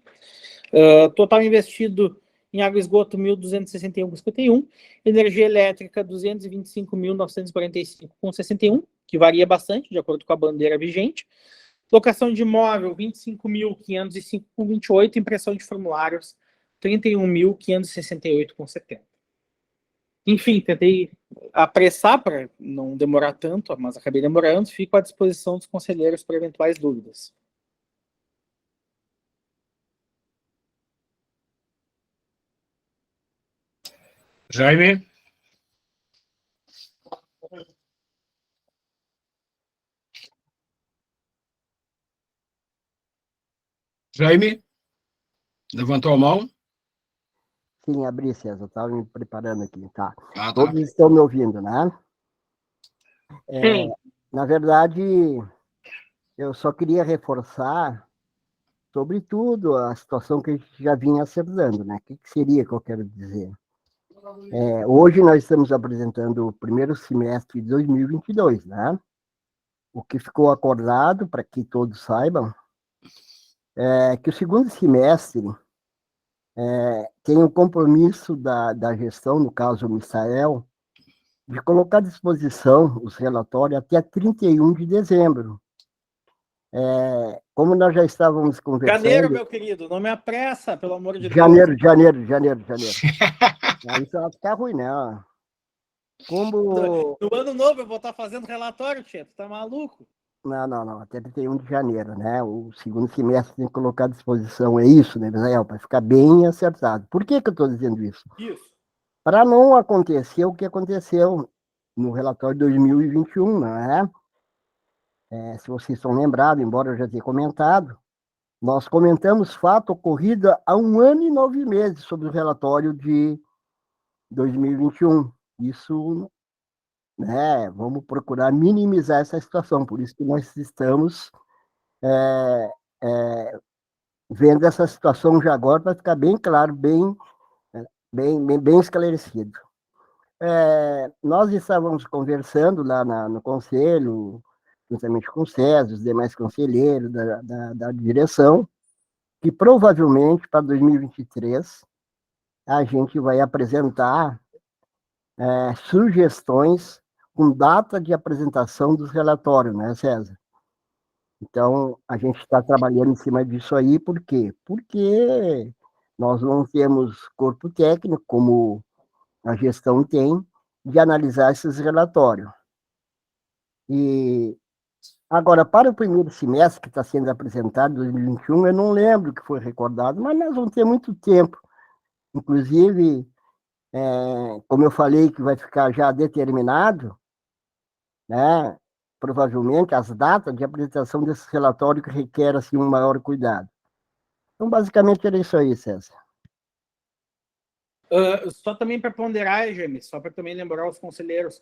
N: Total investido em água e esgoto, 1.261,51. Energia elétrica, 225.945,61, que varia bastante, de acordo com a bandeira vigente. Locação de imóvel, 25.505,28. Impressão de formulários, 31.568,70. Enfim, tentei apressar para não demorar tanto, mas acabei demorando. Fico à disposição dos conselheiros para eventuais dúvidas.
B: Jaime? Jaime? Levantou a mão?
O: Sim, abri, César, estava me preparando aqui, tá?
B: Tá.
O: Todos estão me ouvindo, né?
N: Sim.
O: Na verdade, eu só queria reforçar, sobretudo, a situação que a gente já vinha acertando, né? O que seria que eu quero dizer? Hoje nós estamos apresentando o primeiro semestre de 2022, né? O que ficou acordado, para que todos saibam, é que o segundo semestre tem um compromisso da gestão, no caso o Misael, de colocar à disposição os relatórios até 31 de dezembro. Como nós já estávamos conversando...
N: Janeiro, meu querido, não me apressa, pelo amor de Deus.
O: Janeiro. Isso vai ficar ruim, né? Como...
N: No ano novo eu vou estar fazendo relatório, tia, tu tá maluco?
O: Não, até 31 de janeiro, né? O segundo semestre tem que colocar à disposição, é isso, né, Israel? Para ficar bem acertado. Por que eu estou dizendo isso?
N: Isso.
O: Para não acontecer o que aconteceu no relatório de 2021, né? Se vocês estão lembrados, embora eu já tenha comentado, nós comentamos fato ocorrido há 1 ano e 9 meses sobre o relatório de 2021. Isso, né, vamos procurar minimizar essa situação, por isso que nós estamos vendo essa situação já agora, para ficar bem claro, bem esclarecido. Nós estávamos conversando lá no conselho, juntamente com o César, os demais conselheiros da direção, que provavelmente para 2023 a gente vai apresentar sugestões com data de apresentação dos relatórios, né, César? Então, a gente está trabalhando em cima disso aí, por quê? Porque nós não temos corpo técnico, como a gestão tem, de analisar esses relatórios. E agora, para o primeiro semestre que está sendo apresentado, 2021, eu não lembro o que foi recordado, mas nós vamos ter muito tempo. Inclusive, como eu falei que vai ficar já determinado, né, provavelmente as datas de apresentação desse relatório que requer assim, um maior cuidado. Então, basicamente, era isso aí, César.
N: Só também para ponderar, James, só para também lembrar os conselheiros,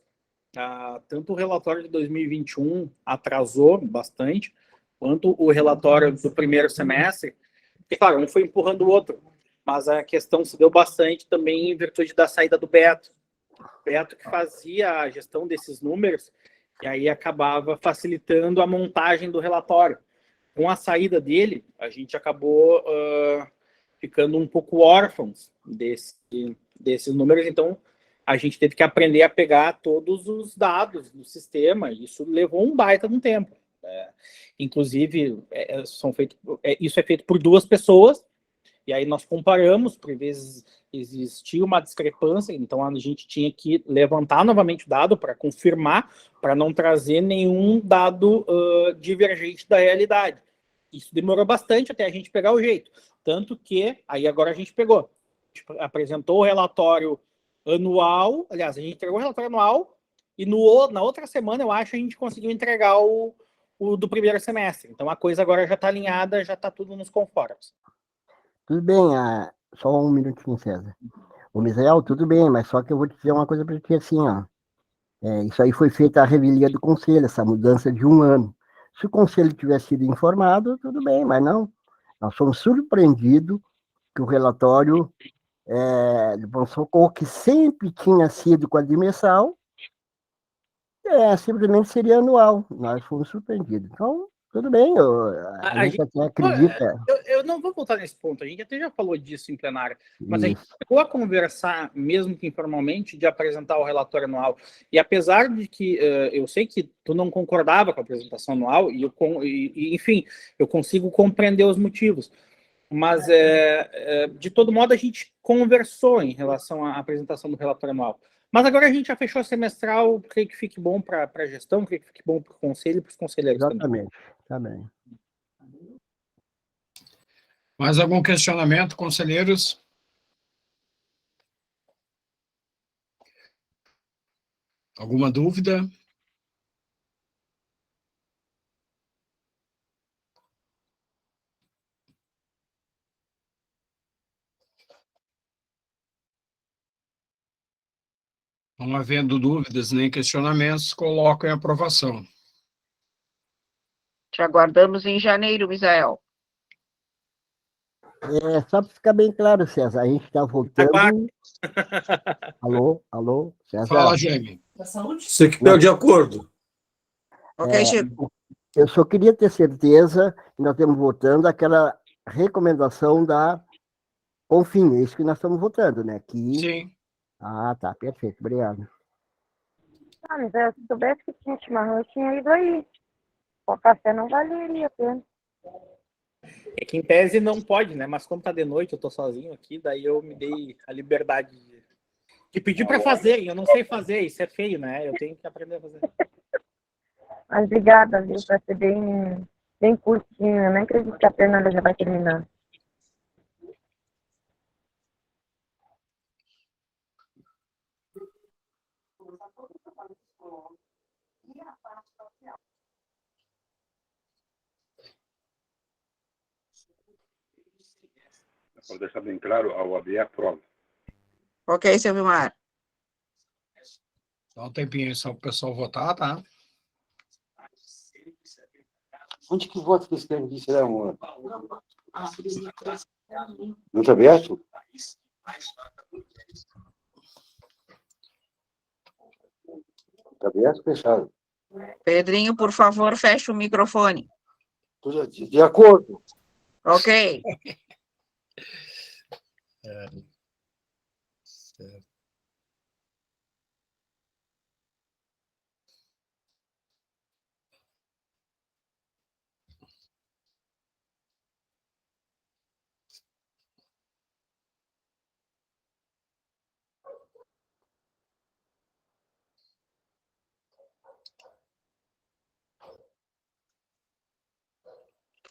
N: tanto o relatório de 2021 atrasou bastante, quanto o relatório do primeiro semestre, porque, claro, um foi empurrando o outro, mas a questão se deu bastante também em virtude da saída do Beto. Beto que fazia a gestão desses números, e aí acabava facilitando a montagem do relatório. Com a saída dele, a gente acabou ficando um pouco órfãos desses números, então a gente teve que aprender a pegar todos os dados do sistema, e isso levou um baita de um tempo. Inclusive, isso é feito por 2 pessoas, e aí nós comparamos, por vezes existia uma discrepância, então a gente tinha que levantar novamente o dado para confirmar, para não trazer nenhum dado divergente da realidade. Isso demorou bastante até a gente pegar o jeito. Tanto que, aí agora a gente pegou. A gente apresentou o relatório anual, aliás, a gente entregou o relatório anual, e na outra semana, eu acho, a gente conseguiu entregar o do primeiro semestre. Então a coisa agora já está alinhada, já está tudo nos conformes.
O: Tudo bem, só um minutinho, César. O Misael, tudo bem, mas só que eu vou te dizer uma coisa para ti assim, ó. Isso aí foi feita a revelia do conselho, essa mudança de 1 ano. Se o conselho tivesse sido informado, tudo bem, mas não. Nós fomos surpreendidos que o relatório de pronto-socorro, que sempre tinha sido quadrimestral, simplesmente seria anual. Nós fomos surpreendidos. Então, tudo bem, a gente até acredita.
N: Eu não vou voltar nesse ponto, a gente até já falou disso em plenário, mas a gente chegou a conversar, mesmo que informalmente, de apresentar o relatório anual. E apesar de que eu sei que tu não concordava com a apresentação anual, enfim, eu consigo compreender os motivos. Mas, de todo modo, a gente conversou em relação à apresentação do relatório anual. Mas agora a gente já fechou a semestral, creio que fique bom para a gestão, creio que fique bom para o conselho e para os conselheiros também.
O: Exatamente.
B: Mais algum questionamento, conselheiros? Alguma dúvida? Não havendo dúvidas nem questionamentos, coloco em aprovação.
A: Te aguardamos em janeiro, Misael.
O: Só para ficar bem claro, César, a gente está voltando... Alô, César?
B: Fala, Jaime.
L: Você que perdeu de acordo.
A: Ok, Chico.
O: Eu só queria ter certeza que nós estamos votando aquela recomendação da Confim, é isso que nós estamos votando, né?
B: Sim.
O: Ah, tá, perfeito, obrigado.
E: Mas se soubesse que tinha chimarrão, eu tinha ido aí. O café não valeria a pena.
N: É que em tese não pode, né? Mas como tá de noite, eu tô sozinho aqui, daí eu me dei a liberdade de pedir para fazer. Eu não sei fazer, isso é feio, né? Eu tenho que aprender a fazer.
E: Mas obrigada, viu? Vai ser bem curtinho. Eu nem acredito que a Fernanda já vai terminar.
I: Para deixar bem claro, a OAB aprova.
A: Ok, seu Vilmar.
B: Dá um tempinho só para o pessoal votar, tá?
I: Onde que vota que escreve aqui, será, amor? Não está aberto? Está aberto ou fechado?
A: Pedrinho, por favor, feche o microfone.
I: De acordo.
A: Ok.
B: Certo.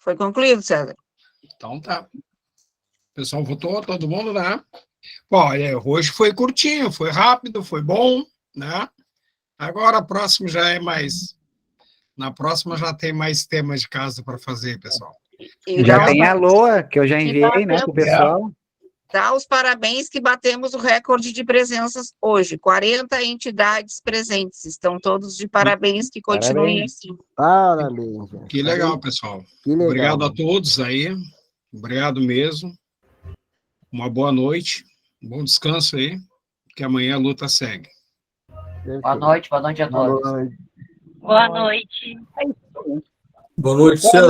A: Foi concluído, César.
B: Então tá. O pessoal votou, todo mundo, né? Bom, hoje foi curtinho, foi rápido, foi bom, né? Agora a próxima já é mais... Na próxima já tem mais temas de casa para fazer, pessoal.
A: E
C: já tem a LOA, que eu já enviei, né, para o pessoal.
A: Dá os parabéns que batemos o recorde de presenças hoje. 40 entidades presentes. Estão todos de parabéns, que continuem assim.
O: Parabéns.
B: Que legal, pessoal.
O: Que legal.
B: Obrigado a todos aí. Obrigado mesmo. Uma boa noite. Um bom descanso aí, que amanhã a luta segue.
F: Boa noite a todos.
H: Boa noite.
L: Boa noite, César.